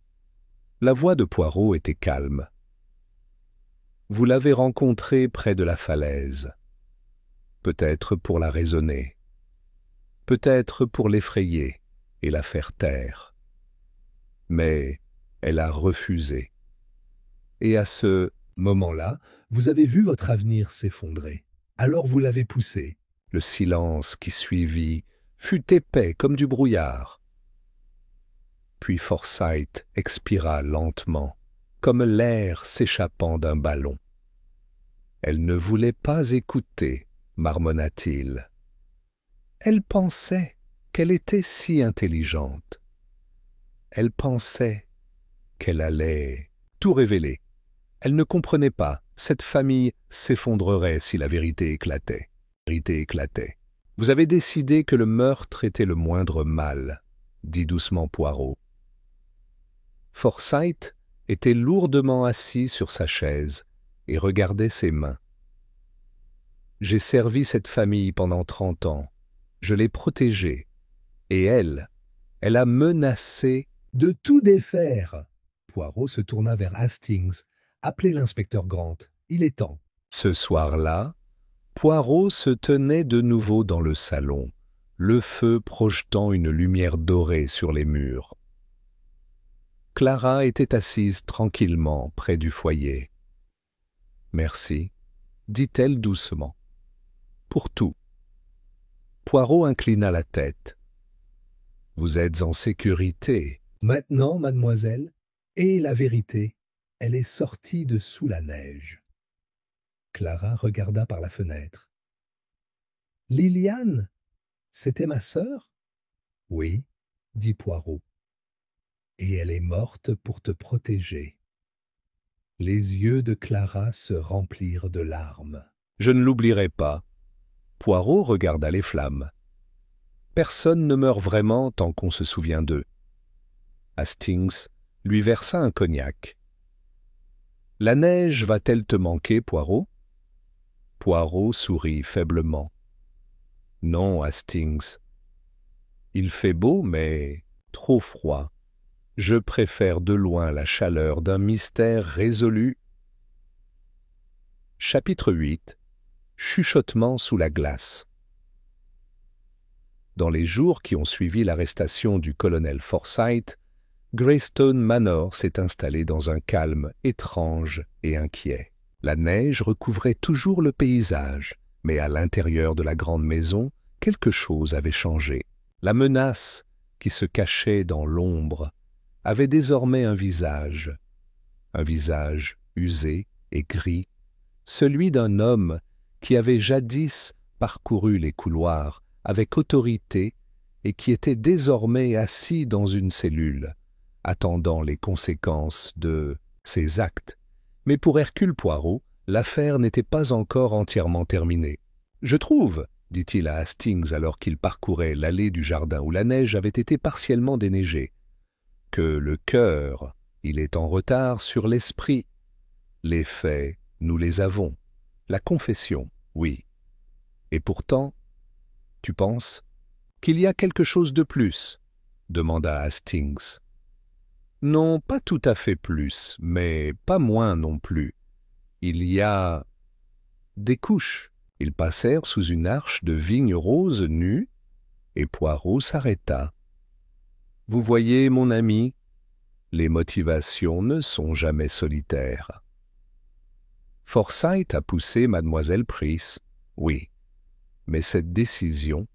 La voix de Poirot était calme. Vous l'avez rencontrée près de la falaise. Peut-être pour la raisonner. Peut-être pour l'effrayer et la faire taire. Mais elle a refusé. Et à ce moment-là, vous avez vu votre avenir s'effondrer. Alors vous l'avez poussé. Le silence qui suivit fut épais comme du brouillard. Puis Forsyth expira lentement, comme l'air s'échappant d'un ballon. Elle ne voulait pas écouter, marmonna-t-il. Elle pensait qu'elle était si intelligente. Elle pensait qu'elle allait tout révéler. Elle ne comprenait pas, cette famille s'effondrerait si la vérité éclatait. Vous avez décidé que le meurtre était le moindre mal, dit doucement Poirot. Forsyth était lourdement assis sur sa chaise et regardait ses mains. J'ai servi cette famille pendant 30 ans. Je l'ai protégée. Et elle a menacé de tout défaire. Poirot se tourna vers Hastings. Appelez l'inspecteur Grant. Il est temps. Ce soir-là, Poirot se tenait de nouveau dans le salon, le feu projetant une lumière dorée sur les murs. Clara était assise tranquillement près du foyer. « Merci, » dit-elle doucement. « Pour tout. » Poirot inclina la tête. « Vous êtes en sécurité. » Maintenant, mademoiselle, et la vérité, elle est sortie de sous la neige. Clara regarda par la fenêtre. « Liliane, c'était ma sœur ?»« Oui, » dit Poirot. « Et elle est morte pour te protéger. » Les yeux de Clara se remplirent de larmes. « Je ne l'oublierai pas. » Poirot regarda les flammes. « Personne ne meurt vraiment tant qu'on se souvient d'eux. » Hastings lui versa un cognac. « La neige va-t-elle te manquer, Poirot ?» Poirot sourit faiblement. « Non, Hastings. Il fait beau, mais trop froid. Je préfère de loin la chaleur d'un mystère résolu. » Chapitre 8. Chuchotement sous la glace. Dans les jours qui ont suivi l'arrestation du colonel Forsyth, Greystone Manor s'est installé dans un calme étrange et inquiet. La neige recouvrait toujours le paysage, mais à l'intérieur de la grande maison, quelque chose avait changé. La menace qui se cachait dans l'ombre avait désormais un visage usé et gris, celui d'un homme qui avait jadis parcouru les couloirs avec autorité et qui était désormais assis dans une cellule, attendant les conséquences de ses actes. Mais pour Hercule Poirot, l'affaire n'était pas encore entièrement terminée. « Je trouve, » dit-il à Hastings alors qu'il parcourait l'allée du jardin où la neige avait été partiellement déneigée, « que le cœur, il est en retard sur l'esprit. Les faits, nous les avons. La confession, oui. Et pourtant, tu penses qu'il y a quelque chose de plus ?» demanda Hastings. « Non, pas tout à fait plus, mais pas moins non plus. Il y a des couches. » Ils passèrent sous une arche de vigne rose nue, et Poirot s'arrêta. Vous voyez, mon ami, les motivations ne sont jamais solitaires. Forsyth a poussé mademoiselle Price, oui, mais cette décision,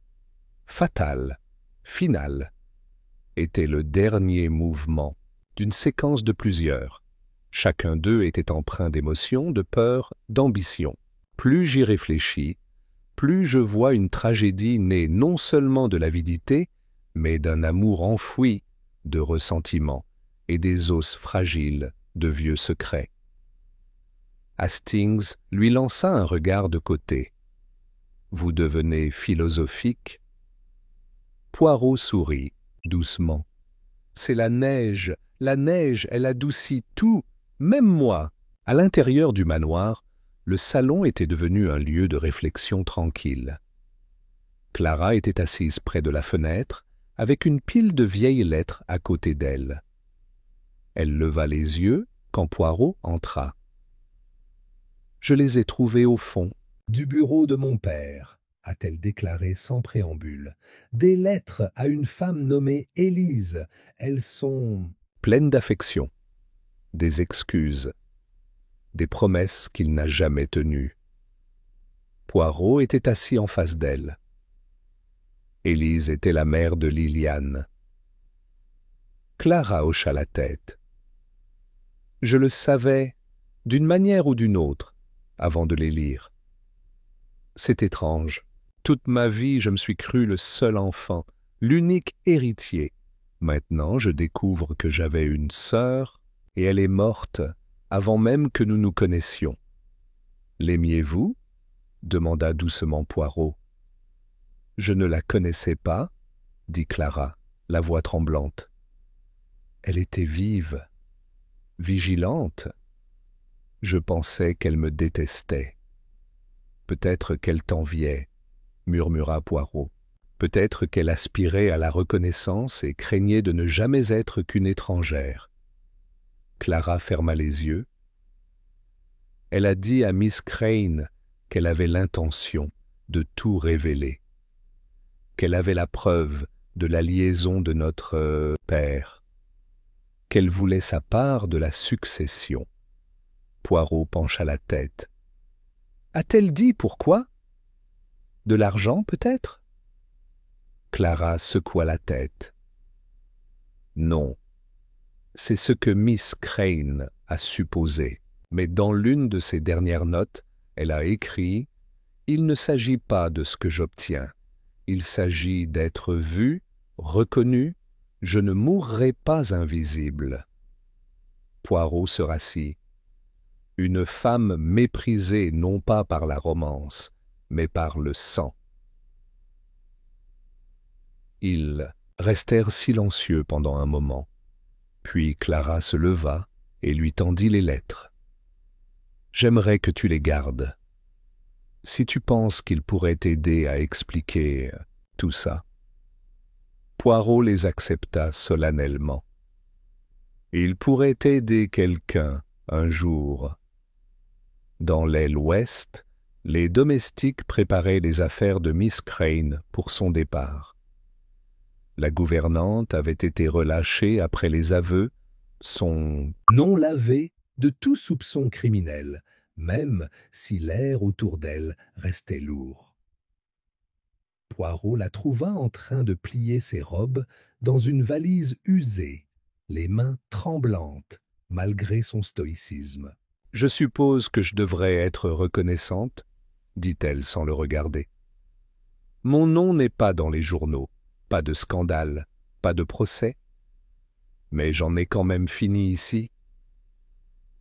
fatale, finale, était le dernier mouvement d'une séquence de plusieurs. Chacun d'eux était empreint d'émotion, de peur, d'ambition. Plus j'y réfléchis, plus je vois une tragédie née non seulement de l'avidité, mais d'un amour enfoui, de ressentiment et des os fragiles de vieux secrets. Hastings lui lança un regard de côté. « Vous devenez philosophique ?» Poirot sourit doucement. « C'est la neige, elle adoucit tout, même moi. » À l'intérieur du manoir, le salon était devenu un lieu de réflexion tranquille. Clara était assise près de la fenêtre, avec une pile de vieilles lettres à côté d'elle. Elle leva les yeux quand Poirot entra. « Je les ai trouvés au fond. » « Du bureau de mon père, a-t-elle déclaré sans préambule. Des lettres à une femme nommée Élise. Elles sont... pleines d'affection, des excuses, des promesses qu'il n'a jamais tenues. Poirot était assis en face d'elle. Élise était la mère de Liliane. Clara hocha la tête. « Je le savais, d'une manière ou d'une autre, avant de les lire. C'est étrange. Toute ma vie, je me suis cru le seul enfant, l'unique héritier. Maintenant, je découvre que j'avais une sœur, et elle est morte avant même que nous nous connaissions. L'aimiez-vous ? Demanda doucement Poirot. Je ne la connaissais pas, dit Clara, la voix tremblante. Elle était vive, vigilante. Je pensais qu'elle me détestait. Peut-être qu'elle t'enviait, murmura Poirot. Peut-être qu'elle aspirait à la reconnaissance et craignait de ne jamais être qu'une étrangère. Clara ferma les yeux. Elle a dit à Miss Crane qu'elle avait l'intention de tout révéler, qu'elle avait la preuve de la liaison de notre père, qu'elle voulait sa part de la succession. Poirot pencha la tête. A-t-elle dit pourquoi? De l'argent, peut-être? Clara secoua la tête. Non, c'est ce que Miss Crane a supposé, mais dans l'une de ses dernières notes, elle a écrit « Il ne s'agit pas de ce que j'obtiens, il s'agit d'être vu, reconnu, je ne mourrai pas invisible. » Poirot se rassit. Une femme méprisée non pas par la romance, mais par le sang. Ils restèrent silencieux pendant un moment. Puis Clara se leva et lui tendit les lettres. « J'aimerais que tu les gardes. Si tu penses qu'il pourrait t'aider à expliquer tout ça. » Poirot les accepta solennellement. « Il pourrait aider quelqu'un un jour. » Dans l'aile ouest, les domestiques préparaient les affaires de Miss Crane pour son départ. La gouvernante avait été relâchée après les aveux, son non lavé de tout soupçon criminel, même si l'air autour d'elle restait lourd. Poirot la trouva en train de plier ses robes dans une valise usée, les mains tremblantes, malgré son stoïcisme. « Je suppose que je devrais être reconnaissante, » dit-elle sans le regarder. « Mon nom n'est pas dans les journaux, pas de scandale, pas de procès. Mais j'en ai quand même fini ici. »«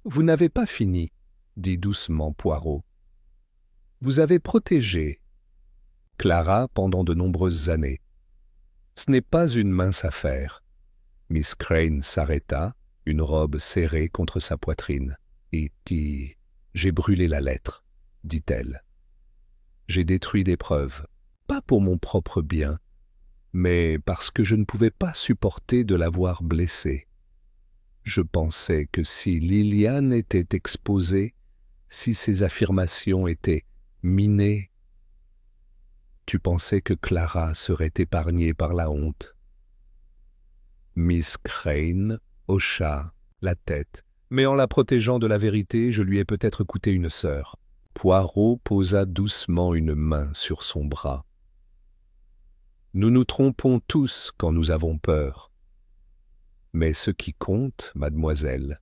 Vous n'avez pas fini, » dit doucement Poirot. « Vous avez protégé Clara pendant de nombreuses années. Ce n'est pas une mince affaire. » Miss Crane s'arrêta, une robe serrée contre sa poitrine. Et dit « J'ai brûlé la lettre, » dit-elle. « J'ai détruit des preuves, pas pour mon propre bien, mais parce que je ne pouvais pas supporter de la voir blessée. Je pensais que si Liliane était exposée, si ses affirmations étaient minées, tu pensais que Clara serait épargnée par la honte. Miss Crane hocha la tête, mais en la protégeant de la vérité, je lui ai peut-être coûté une sœur. Poirot posa doucement une main sur son bras. Nous nous trompons tous quand nous avons peur. Mais ce qui compte, mademoiselle,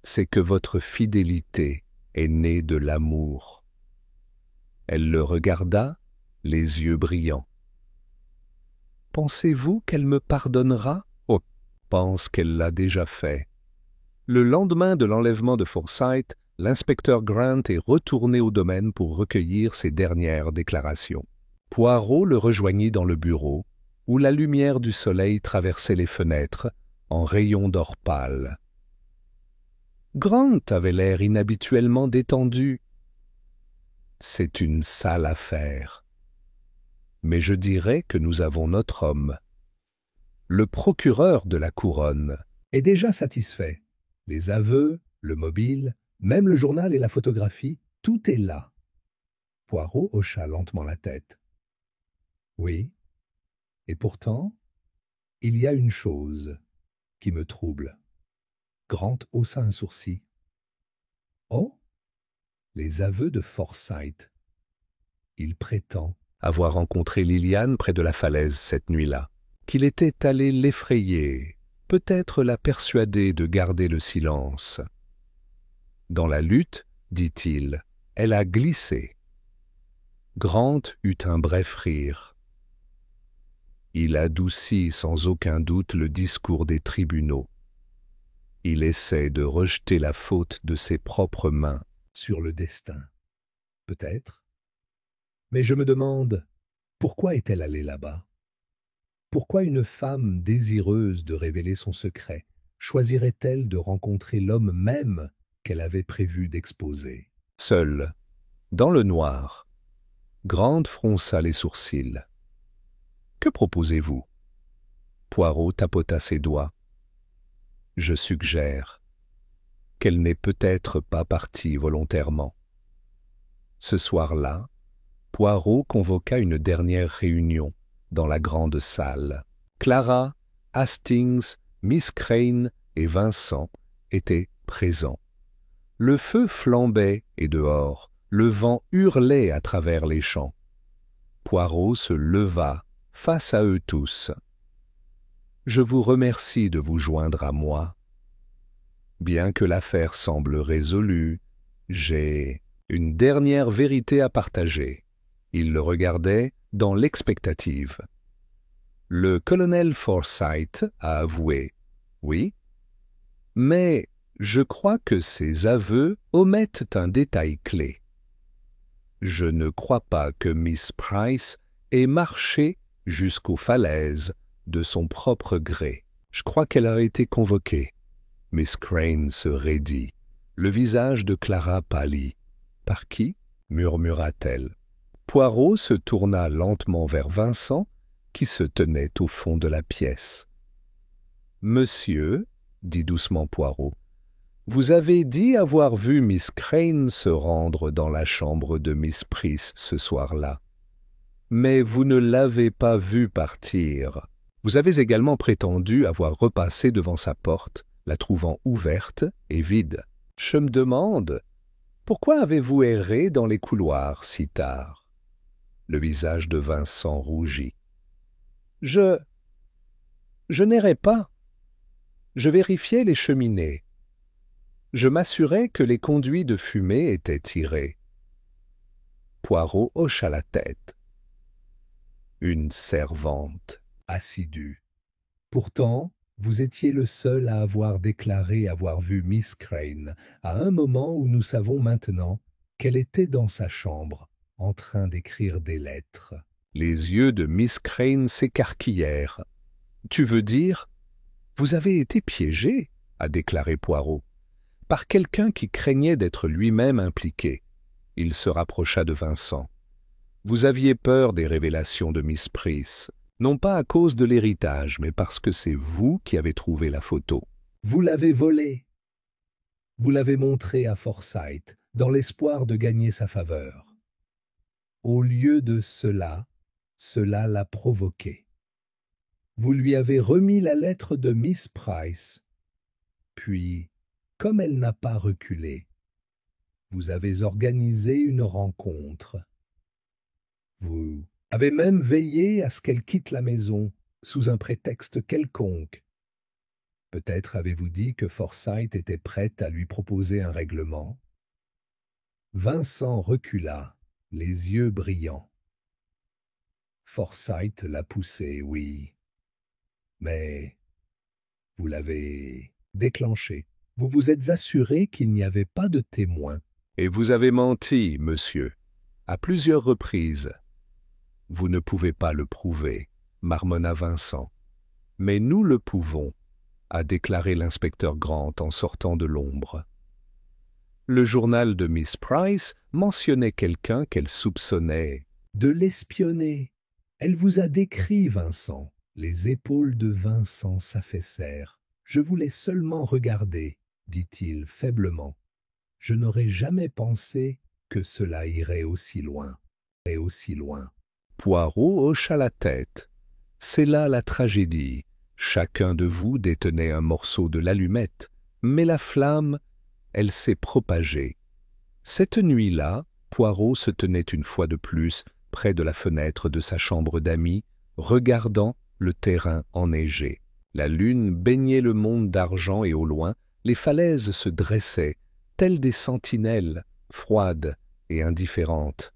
c'est que votre fidélité est née de l'amour. Elle le regarda, les yeux brillants. Pensez-vous qu'elle me pardonnera? Oh, pense qu'elle l'a déjà fait. Le lendemain de l'enlèvement de Forsyth, l'inspecteur Grant est retourné au domaine pour recueillir ses dernières déclarations. Poirot le rejoignit dans le bureau, où la lumière du soleil traversait les fenêtres en rayons d'or pâle. Grant avait l'air inhabituellement détendu. C'est une sale affaire. Mais je dirais que nous avons notre homme. Le procureur de la couronne Est déjà satisfait. Les aveux, le mobile, même le journal et la photographie, tout est là. Poirot hocha lentement la tête. Oui. Et pourtant, il y a une chose qui me trouble. Grant haussa un sourcil. Oh, les aveux de Forsyth. Il prétend avoir rencontré Liliane près de la falaise cette nuit-là, qu'il était allé l'effrayer, peut-être la persuader de garder le silence. Dans la lutte, dit-il, elle a glissé. Grant eut un bref rire. Il adoucit sans aucun doute le discours des tribunaux. Il essaie de rejeter la faute de ses propres mains sur le destin. Peut-être. Mais je me demande, pourquoi est-elle allée là-bas? Pourquoi une femme désireuse de révéler son secret choisirait-elle de rencontrer l'homme même qu'elle avait prévu d'exposer? Seul, dans le noir, Grant fronça les sourcils. « Que proposez-vous » Poirot tapota ses doigts. « Je suggère qu'elle n'est peut-être pas partie volontairement. » Ce soir-là, Poirot convoqua une dernière réunion dans la grande salle. Clara, Hastings, Miss Crane et Vincent étaient présents. Le feu flambait et dehors, le vent hurlait à travers les champs. Poirot se leva face à eux tous. « Je vous remercie de vous joindre à moi. Bien que l'affaire semble résolue, j'ai une dernière vérité à partager. » Il le regardait dans l'expectative. Le colonel Forsyth a avoué, oui, mais je crois que ses aveux omettent un détail clé. Je ne crois pas que Miss Price ait marché jusqu'aux falaises de son propre gré. Je crois qu'elle a été convoquée. Miss Crane se raidit. Le visage de Clara pâlit. « Par qui ?» murmura-t-elle. Poirot se tourna lentement vers Vincent, qui se tenait au fond de la pièce. « Monsieur, » dit doucement Poirot, « vous avez dit avoir vu Miss Crane se rendre dans la chambre de Miss Price ce soir-là. Mais vous ne l'avez pas vue partir. Vous avez également prétendu avoir repassé devant sa porte, la trouvant ouverte et vide. Je me demande, pourquoi avez-vous erré dans les couloirs si tard ?» Le visage de Vincent rougit. « Je n'errais pas. Je vérifiais les cheminées. Je m'assurais que les conduits de fumée étaient tirés. » Poirot hocha la tête. Une servante assidue. Pourtant, vous étiez le seul à avoir déclaré avoir vu Miss Crane à un moment où nous savons maintenant qu'elle était dans sa chambre, en train d'écrire des lettres. Les yeux de Miss Crane s'écarquillèrent. « Tu veux dire, vous avez été piégé ?» a déclaré Poirot. « Par quelqu'un qui craignait d'être lui-même impliqué. » Il se rapprocha de Vincent. « Vous aviez peur des révélations de Miss Price, non pas à cause de l'héritage, mais parce que c'est vous qui avez trouvé la photo. »« Vous l'avez volée. Vous l'avez montrée à Forsyth, dans l'espoir de gagner sa faveur. Au lieu de cela, cela l'a provoqué. Vous lui avez remis la lettre de Miss Price. Puis, comme elle n'a pas reculé, vous avez organisé une rencontre. Vous avez même veillé à ce qu'elle quitte la maison, sous un prétexte quelconque. Peut-être avez-vous dit que Forsyth était prête à lui proposer un règlement. Vincent recula, les yeux brillants. Forsyth l'a poussé, oui. Mais vous l'avez déclenché. Vous vous êtes assuré qu'il n'y avait pas de témoin. Et vous avez menti, monsieur, à plusieurs reprises. Vous ne pouvez pas le prouver, marmonna Vincent. Mais nous le pouvons, a déclaré l'inspecteur Grant en sortant de l'ombre. Le journal de Miss Price mentionnait quelqu'un qu'elle soupçonnait. De l'espionner. Elle vous a décrit, Vincent. Les épaules de Vincent s'affaissèrent. Je voulais seulement regarder, dit-il faiblement. Je n'aurais jamais pensé que cela irait aussi loin. Et aussi loin. Poirot hocha la tête. C'est là la tragédie. Chacun de vous détenait un morceau de l'allumette, mais la flamme, elle s'est propagée. Cette nuit-là, Poirot se tenait une fois de plus près de la fenêtre de sa chambre d'amis, regardant le terrain enneigé. La lune baignait le monde d'argent et au loin, les falaises se dressaient, telles des sentinelles, froides et indifférentes.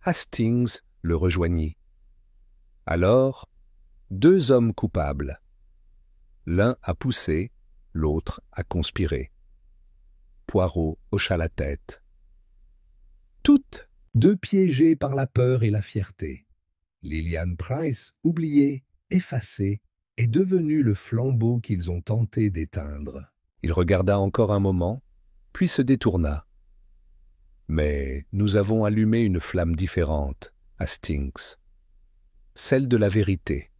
Hastings le rejoignit. Alors, deux hommes coupables. L'un a poussé, l'autre a conspiré. Poirot hocha la tête. Toutes deux piégées par la peur et la fierté. Lillian Price, oubliée, effacée, est devenue le flambeau qu'ils ont tenté d'éteindre. Il regarda encore un moment, puis se détourna. Mais nous avons allumé une flamme différente, Hastings, celle de la vérité.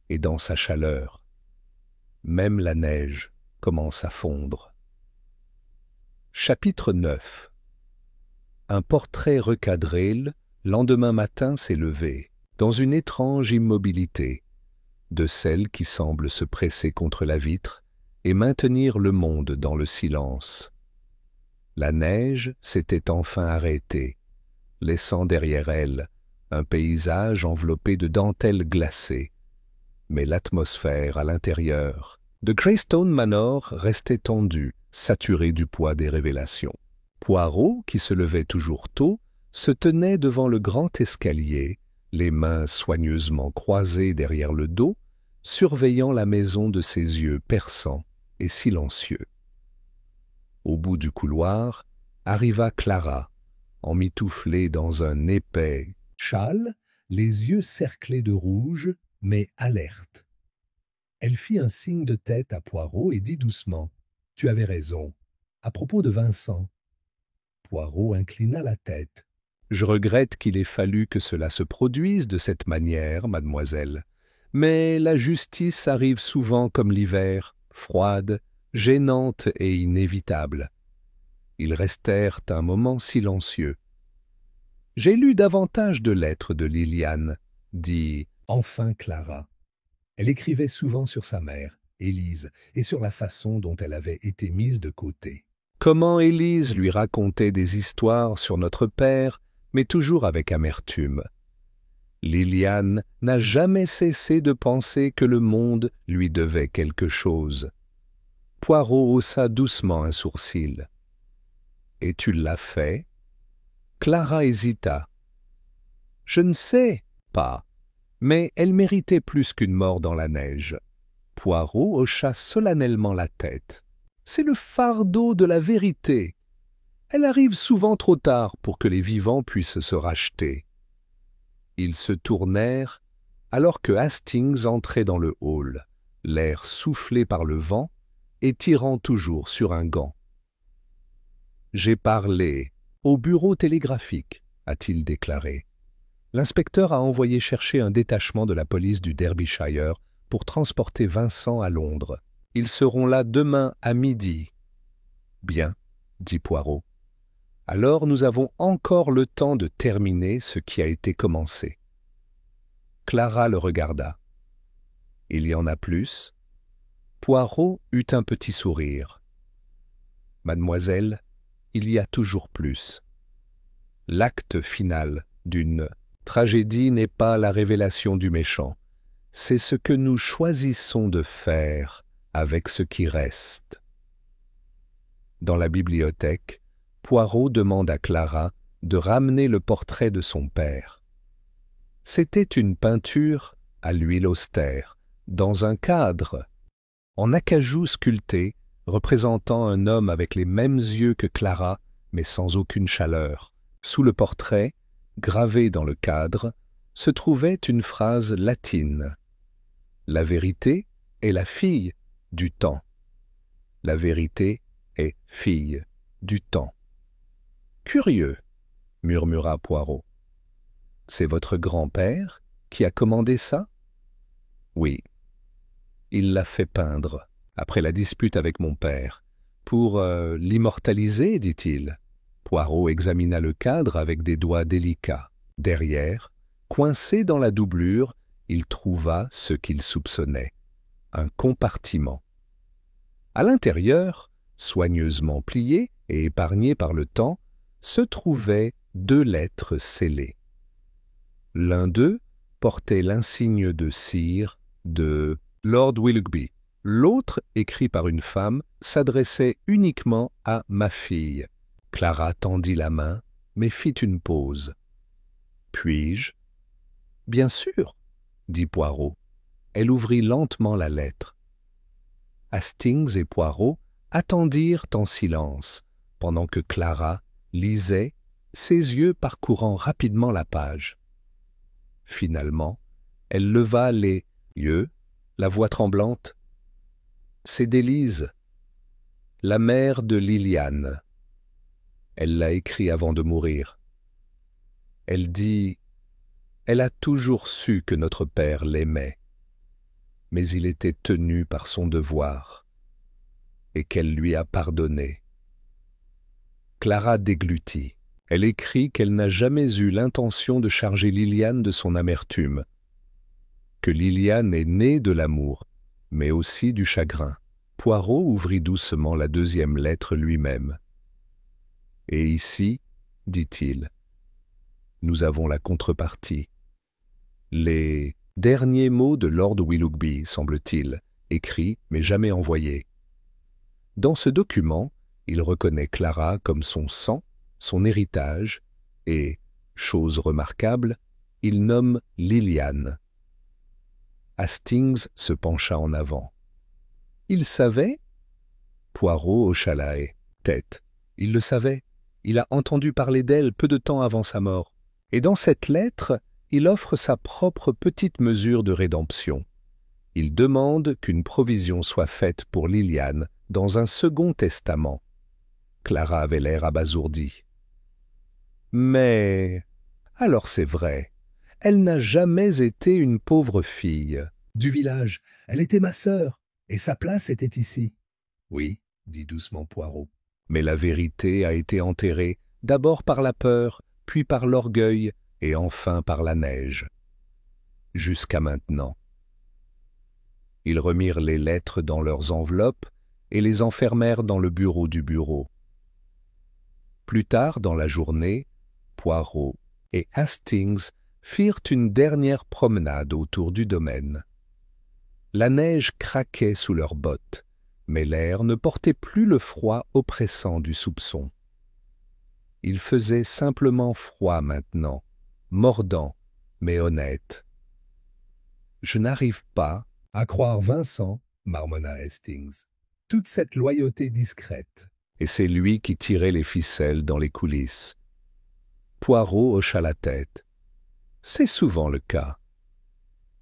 Et dans sa chaleur, même la neige commence à fondre. Chapitre 9. Un portrait recadré, le lendemain matin, s'est levé, dans une étrange immobilité, de celle qui semble se presser contre la vitre et maintenir le monde dans le silence. La neige s'était enfin arrêtée, laissant derrière elle un paysage enveloppé de dentelles glacées, mais l'atmosphère à l'intérieur de Greystone Manor restait tendue, saturée du poids des révélations. Poirot, qui se levait toujours tôt, se tenait devant le grand escalier, les mains soigneusement croisées derrière le dos, surveillant la maison de ses yeux perçants et silencieux. Au bout du couloir, arriva Clara, emmitouflée dans un épais châle, les yeux cerclés de rouge, mais alerte. Elle fit un signe de tête à Poirot et dit doucement « Tu avais raison, à propos de Vincent. » Poirot inclina la tête. « Je regrette qu'il ait fallu que cela se produise de cette manière, mademoiselle. Mais la justice arrive souvent comme l'hiver, froide, gênante et inévitable. » Ils restèrent un moment silencieux. « J'ai lu davantage de lettres de Liliane, » dit enfin Clara. Elle écrivait souvent sur sa mère, Élise, et sur la façon dont elle avait été mise de côté. Comment Élise lui racontait des histoires sur notre père, mais toujours avec amertume. Liliane n'a jamais cessé de penser que le monde lui devait quelque chose. Poirot haussa doucement un sourcil. « Et tu l'as fait ?» Clara hésita. « Je ne sais pas, mais elle méritait plus qu'une mort dans la neige. » Poirot hocha solennellement la tête. « C'est le fardeau de la vérité. Elle arrive souvent trop tard pour que les vivants puissent se racheter. » Ils se tournèrent alors que Hastings entrait dans le hall, l'air soufflé par le vent et tirant toujours sur un gant. « J'ai parlé au bureau télégraphique, » a-t-il déclaré. L'inspecteur a envoyé chercher un détachement de la police du Derbyshire pour transporter Vincent à Londres. Ils seront là demain à midi. « Bien, » dit Poirot. « Alors nous avons encore le temps de terminer ce qui a été commencé. » Clara le regarda. Il y en a plus? Poirot eut un petit sourire. Mademoiselle, il y a toujours plus. L'acte final d'une tragédie n'est pas la révélation du méchant, c'est ce que nous choisissons de faire avec ce qui reste. Dans la bibliothèque, Poirot demande à Clara de ramener le portrait de son père. C'était une peinture à l'huile austère, dans un cadre, en acajou sculpté, représentant un homme avec les mêmes yeux que Clara, mais sans aucune chaleur. Sous le portrait, gravée dans le cadre, se trouvait une phrase latine. La vérité est la fille du temps. La vérité est fille du temps. Curieux, murmura Poirot. C'est votre grand-père qui a commandé ça? Oui. Il l'a fait peindre, après la dispute avec mon père. Pour l'immortaliser, dit-il. Poirot examina le cadre avec des doigts délicats. Derrière, coincé dans la doublure, il trouva ce qu'il soupçonnait, un compartiment. À l'intérieur, soigneusement plié et épargné par le temps, se trouvaient 2 lettres scellées. L'un d'eux portait l'insigne de cire de Lord Willoughby. L'autre, écrit par une femme, s'adressait uniquement à ma fille. Clara tendit la main, mais fit une pause. « Puis-je » ?« Bien sûr, » dit Poirot. Elle ouvrit lentement la lettre. Hastings et Poirot attendirent en silence, pendant que Clara lisait, ses yeux parcourant rapidement la page. Finalement, elle leva les yeux, la voix tremblante. « C'est d'Élise, la mère de Liliane. Elle l'a écrit avant de mourir. Elle dit « Elle a toujours su que notre père l'aimait, mais il était tenu par son devoir, et qu'elle lui a pardonné. » Clara déglutit. Elle écrit qu'elle n'a jamais eu l'intention de charger Liliane de son amertume, que Liliane est née de l'amour, mais aussi du chagrin. Poirot ouvrit doucement la 2e lettre lui-même. « Et ici, dit-il, nous avons la contrepartie. Les derniers mots de Lord Willoughby, semble-t-il, écrits mais jamais envoyés. Dans ce document, il reconnaît Clara comme son sang, son héritage, et, chose remarquable, il nomme Liliane. Hastings se pencha en avant. Il savait? Poirot hocha la tête. Il le savait. Il a entendu parler d'elle peu de temps avant sa mort. Et dans cette lettre, il offre sa propre petite mesure de rédemption. Il demande qu'une provision soit faite pour Liliane dans un second testament. Clara avait l'air abasourdie. « Mais... alors c'est vrai, elle n'a jamais été une pauvre fille. »« Du village, elle était ma sœur, et sa place était ici. »« Oui, » dit doucement Poirot. Mais la vérité a été enterrée, d'abord par la peur, puis par l'orgueil, et enfin par la neige. Jusqu'à maintenant. Ils remirent les lettres dans leurs enveloppes et les enfermèrent dans le bureau du bureau. Plus tard dans la journée, Poirot et Hastings firent une dernière promenade autour du domaine. La neige craquait sous leurs bottes, mais l'air ne portait plus le froid oppressant du soupçon. Il faisait simplement froid maintenant, mordant, mais honnête. « Je n'arrive pas à croire Vincent, » marmonna Hastings. « Toute cette loyauté discrète. » Et c'est lui qui tirait les ficelles dans les coulisses. Poirot hocha la tête. C'est souvent le cas.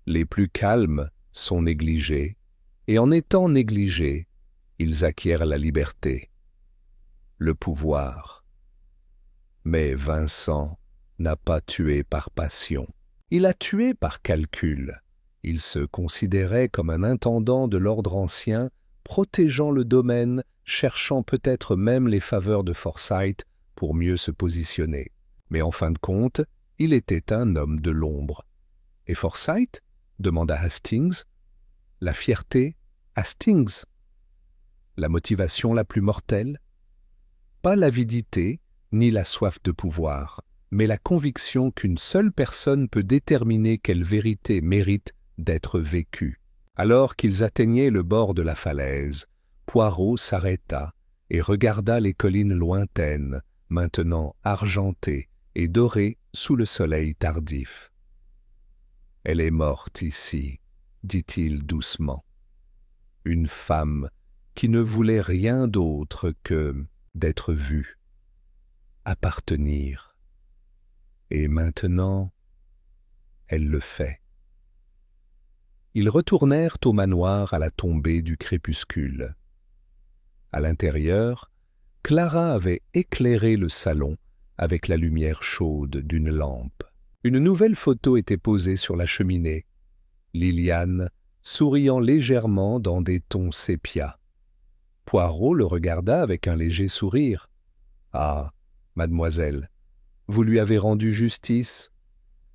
Les plus calmes sont négligés, et en étant négligés, ils acquièrent la liberté, le pouvoir. Mais Vincent n'a pas tué par passion. Il a tué par calcul. Il se considérait comme un intendant de l'ordre ancien, protégeant le domaine, cherchant peut-être même les faveurs de Forsyth pour mieux se positionner. Mais en fin de compte, il était un homme de l'ombre. « Et Forsyth » demanda Hastings. La fierté, Hastings. La motivation la plus mortelle? Pas l'avidité, ni la soif de pouvoir, mais la conviction qu'une seule personne peut déterminer quelle vérité mérite d'être vécue. Alors qu'ils atteignaient le bord de la falaise, Poirot s'arrêta et regarda les collines lointaines, maintenant argentées et dorées sous le soleil tardif. « Elle est morte ici, » dit-il doucement. Une femme qui ne voulait rien d'autre que d'être vue, appartenir. Et maintenant, elle le fait. Ils retournèrent au manoir à la tombée du crépuscule. À l'intérieur, Clara avait éclairé le salon avec la lumière chaude d'une lampe. Une nouvelle photo était posée sur la cheminée, Liliane souriant légèrement dans des tons sépia. Poirot le regarda avec un léger sourire. « Ah, mademoiselle, vous lui avez rendu justice.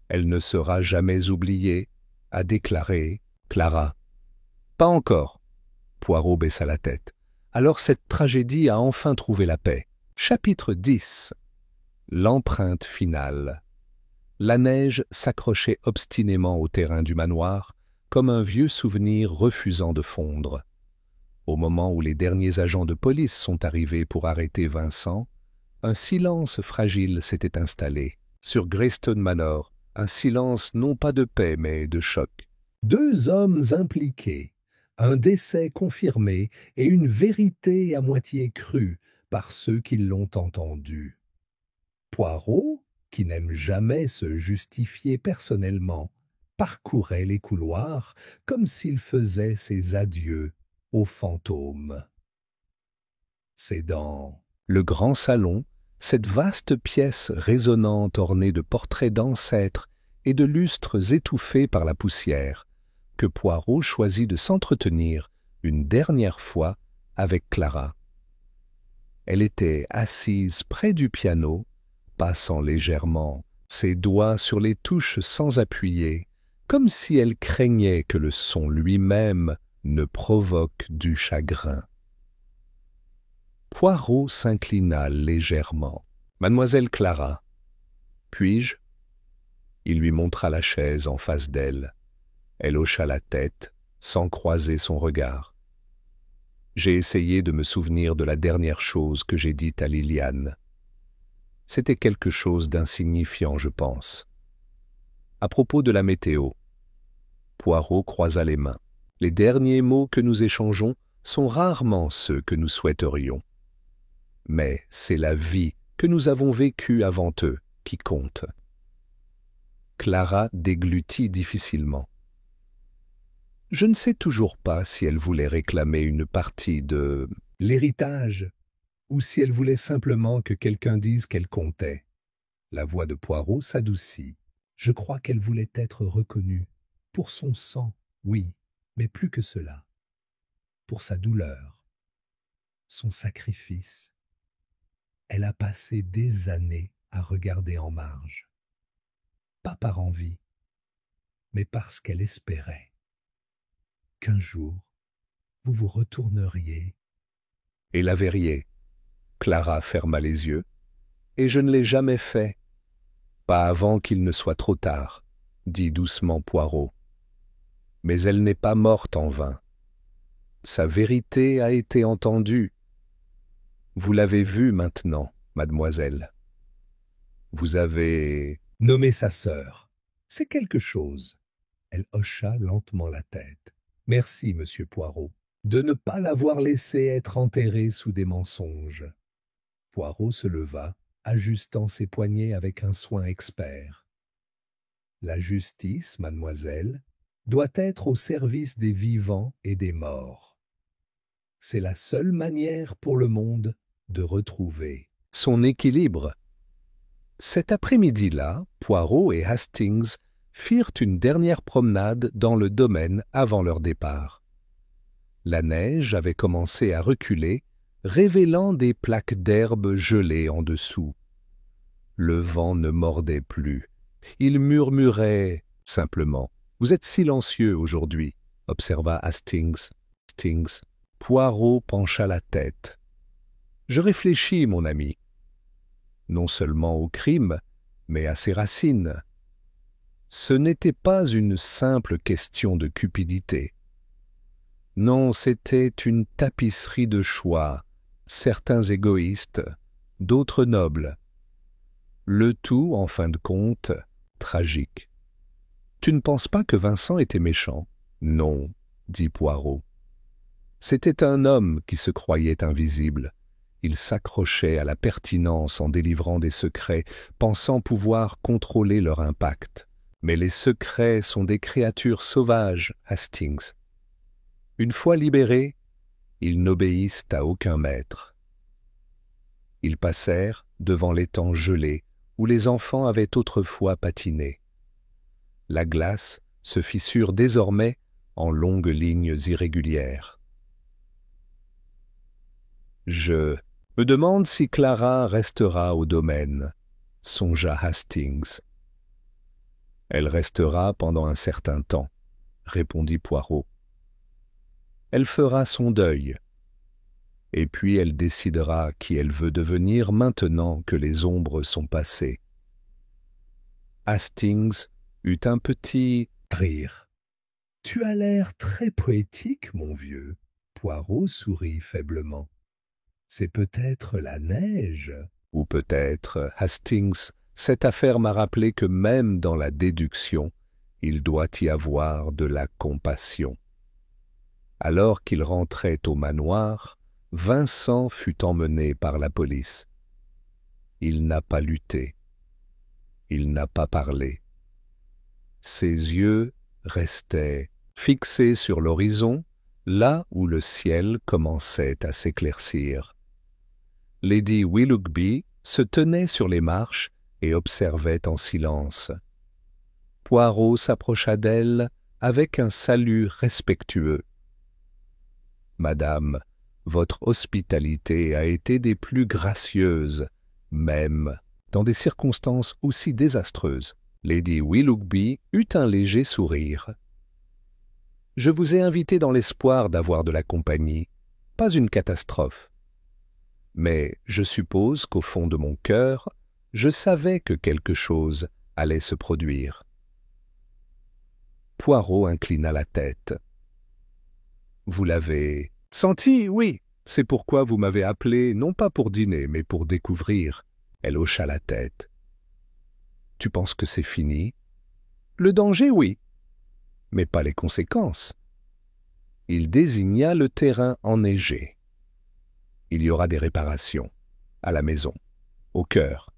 Elle ne sera jamais oubliée, » a déclaré Clara. « Pas encore. » Poirot baissa la tête. « Alors cette tragédie a enfin trouvé la paix. » Chapitre 10. L'empreinte finale. La neige s'accrochait obstinément au terrain du manoir, comme un vieux souvenir refusant de fondre. Au moment où les derniers agents de police sont arrivés pour arrêter Vincent, un silence fragile s'était installé. Sur Greystone Manor, un silence non pas de paix mais de choc. 2 hommes impliqués, un décès confirmé et une vérité à moitié crue par ceux qui l'ont entendu. Poirot, qui n'aime jamais se justifier personnellement, parcourait les couloirs comme s'il faisait ses adieux aux fantômes. C'est dans le grand salon, cette vaste pièce résonnante ornée de portraits d'ancêtres et de lustres étouffés par la poussière, que Poirot choisit de s'entretenir une dernière fois avec Clara. Elle était assise près du piano, passant légèrement ses doigts sur les touches sans appuyer, comme si elle craignait que le son lui-même ne provoque du chagrin. Poirot s'inclina légèrement. « Mademoiselle Clara, puis-je » Il lui montra la chaise en face d'elle. Elle hocha la tête, sans croiser son regard. J'ai essayé de me souvenir de la dernière chose que j'ai dite à Liliane. C'était quelque chose d'insignifiant, je pense. À propos de la météo. Poirot croisa les mains. Les derniers mots que nous échangeons sont rarement ceux que nous souhaiterions. Mais c'est la vie que nous avons vécue avant eux qui compte. Clara déglutit difficilement. Je ne sais toujours pas si elle voulait réclamer une partie de l'héritage, ou si elle voulait simplement que quelqu'un dise qu'elle comptait. La voix de Poirot s'adoucit. Je crois qu'elle voulait être reconnue. Pour son sang, oui, mais plus que cela. Pour sa douleur, son sacrifice. Elle a passé des années à regarder en marge. Pas par envie, mais parce qu'elle espérait qu'un jour, vous vous retourneriez. Et la verriez. Clara ferma les yeux. Et je ne l'ai jamais fait. Pas avant qu'il ne soit trop tard, dit doucement Poirot. Mais elle n'est pas morte en vain. Sa vérité a été entendue. Vous l'avez vue maintenant, mademoiselle. Vous avez nommé sa sœur. C'est quelque chose. Elle hocha lentement la tête. Merci, monsieur Poirot, de ne pas l'avoir laissée être enterrée sous des mensonges. Poirot se leva, ajustant ses poignets avec un soin expert. La justice, mademoiselle, doit être au service des vivants et des morts. C'est la seule manière pour le monde de retrouver son équilibre. Cet après-midi-là, Poirot et Hastings firent une dernière promenade dans le domaine avant leur départ. La neige avait commencé à reculer, révélant des plaques d'herbe gelées en dessous. Le vent ne mordait plus. Il murmurait simplement. « Vous êtes silencieux aujourd'hui, observa Hastings. Poirot pencha la tête. Je réfléchis, mon ami. Non seulement au crime, mais à ses racines. Ce n'était pas une simple question de cupidité. Non, c'était une tapisserie de choix, certains égoïstes, d'autres nobles. Le tout, en fin de compte, tragique. Tu ne penses pas que Vincent était méchant? Non, dit Poirot. C'était un homme qui se croyait invisible. Il s'accrochait à la pertinence en délivrant des secrets, pensant pouvoir contrôler leur impact. Mais les secrets sont des créatures sauvages, Hastings. Une fois libérés, ils n'obéissent à aucun maître. Ils passèrent devant l'étang gelé où les enfants avaient autrefois patiné. La glace se fissure désormais en longues lignes irrégulières. Je me demande si Clara restera au domaine, songea Hastings. Elle restera pendant un certain temps, répondit Poirot. Elle fera son deuil, et puis elle décidera qui elle veut devenir maintenant que les ombres sont passées. Hastings eut un petit Rire. Tu as l'air très poétique, mon vieux. Poirot sourit faiblement. C'est peut-être la neige. Ou peut-être, Hastings, cette affaire m'a rappelé que même dans la déduction, il doit y avoir de la compassion. Alors qu'il rentrait au manoir, Vincent fut emmené par la police. Il n'a pas lutté. Il n'a pas parlé. Ses yeux restaient fixés sur l'horizon, là où le ciel commençait à s'éclaircir. Lady Willoughby se tenait sur les marches et observait en silence. Poirot s'approcha d'elle avec un salut respectueux. « Madame, votre hospitalité a été des plus gracieuses, même dans des circonstances aussi désastreuses. » Lady Willoughby eut un léger sourire. « Je vous ai invité dans l'espoir d'avoir de la compagnie, pas une catastrophe. Mais je suppose qu'au fond de mon cœur, je savais que quelque chose allait se produire. » Poirot inclina la tête. « Vous l'avez senti, oui. C'est pourquoi vous m'avez appelé, non pas pour dîner, mais pour découvrir. » Elle hocha la tête. « Tu penses que c'est fini? » « Le danger, oui, mais pas les conséquences. » Il désigna le terrain enneigé. « Il y aura des réparations, à la maison, au cœur.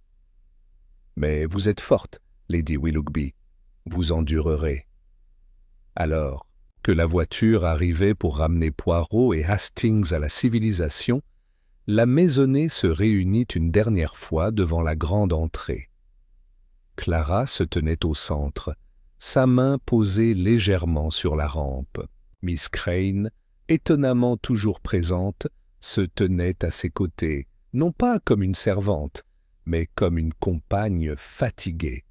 Mais vous êtes forte, Lady Willoughby, vous endurerez. » Alors que la voiture arrivait pour ramener Poirot et Hastings à la civilisation, la maisonnée se réunit une dernière fois devant la grande entrée. Clara se tenait au centre, sa main posée légèrement sur la rampe. Miss Crane, étonnamment toujours présente, se tenait à ses côtés, non pas comme une servante, mais comme une compagne fatiguée.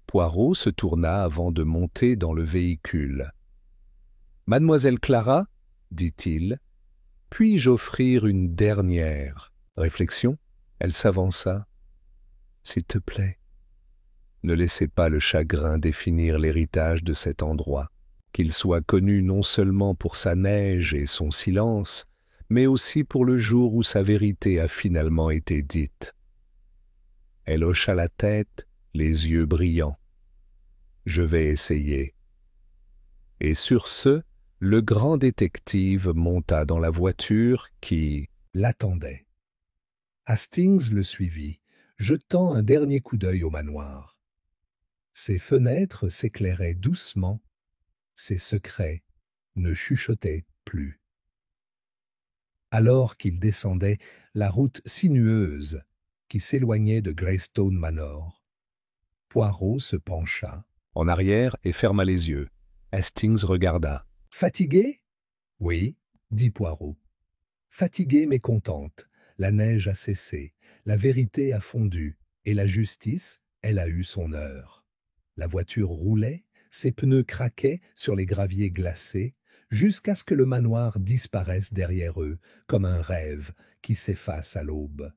Poirot se tourna avant de monter dans le véhicule. « Mademoiselle Clara, dit-il, puis-je offrir une dernière réflexion ?» Elle s'avança. « S'il te plaît, ne laissez pas le chagrin définir l'héritage de cet endroit, qu'il soit connu non seulement pour sa neige et son silence, mais aussi pour le jour où sa vérité a finalement été dite. » Elle hocha la tête, les yeux brillants. « Je vais essayer. » Et sur ce, le grand détective monta dans la voiture qui l'attendait. Hastings le suivit, jetant un dernier coup d'œil au manoir. Ses fenêtres s'éclairaient doucement, ses secrets ne chuchotaient plus. Alors qu'il descendait la route sinueuse qui s'éloignait de Greystone Manor, Poirot se pencha en arrière et ferma les yeux. Hastings regarda. « Fatigué ?»« Oui, » dit Poirot. « Fatigué mais contente. La neige a cessé, la vérité a fondu, et la justice, elle a eu son heure. » La voiture roulait, Ses pneus craquaient sur les graviers glacés, jusqu'à ce que le manoir disparaisse derrière eux, comme un rêve qui s'efface à l'aube.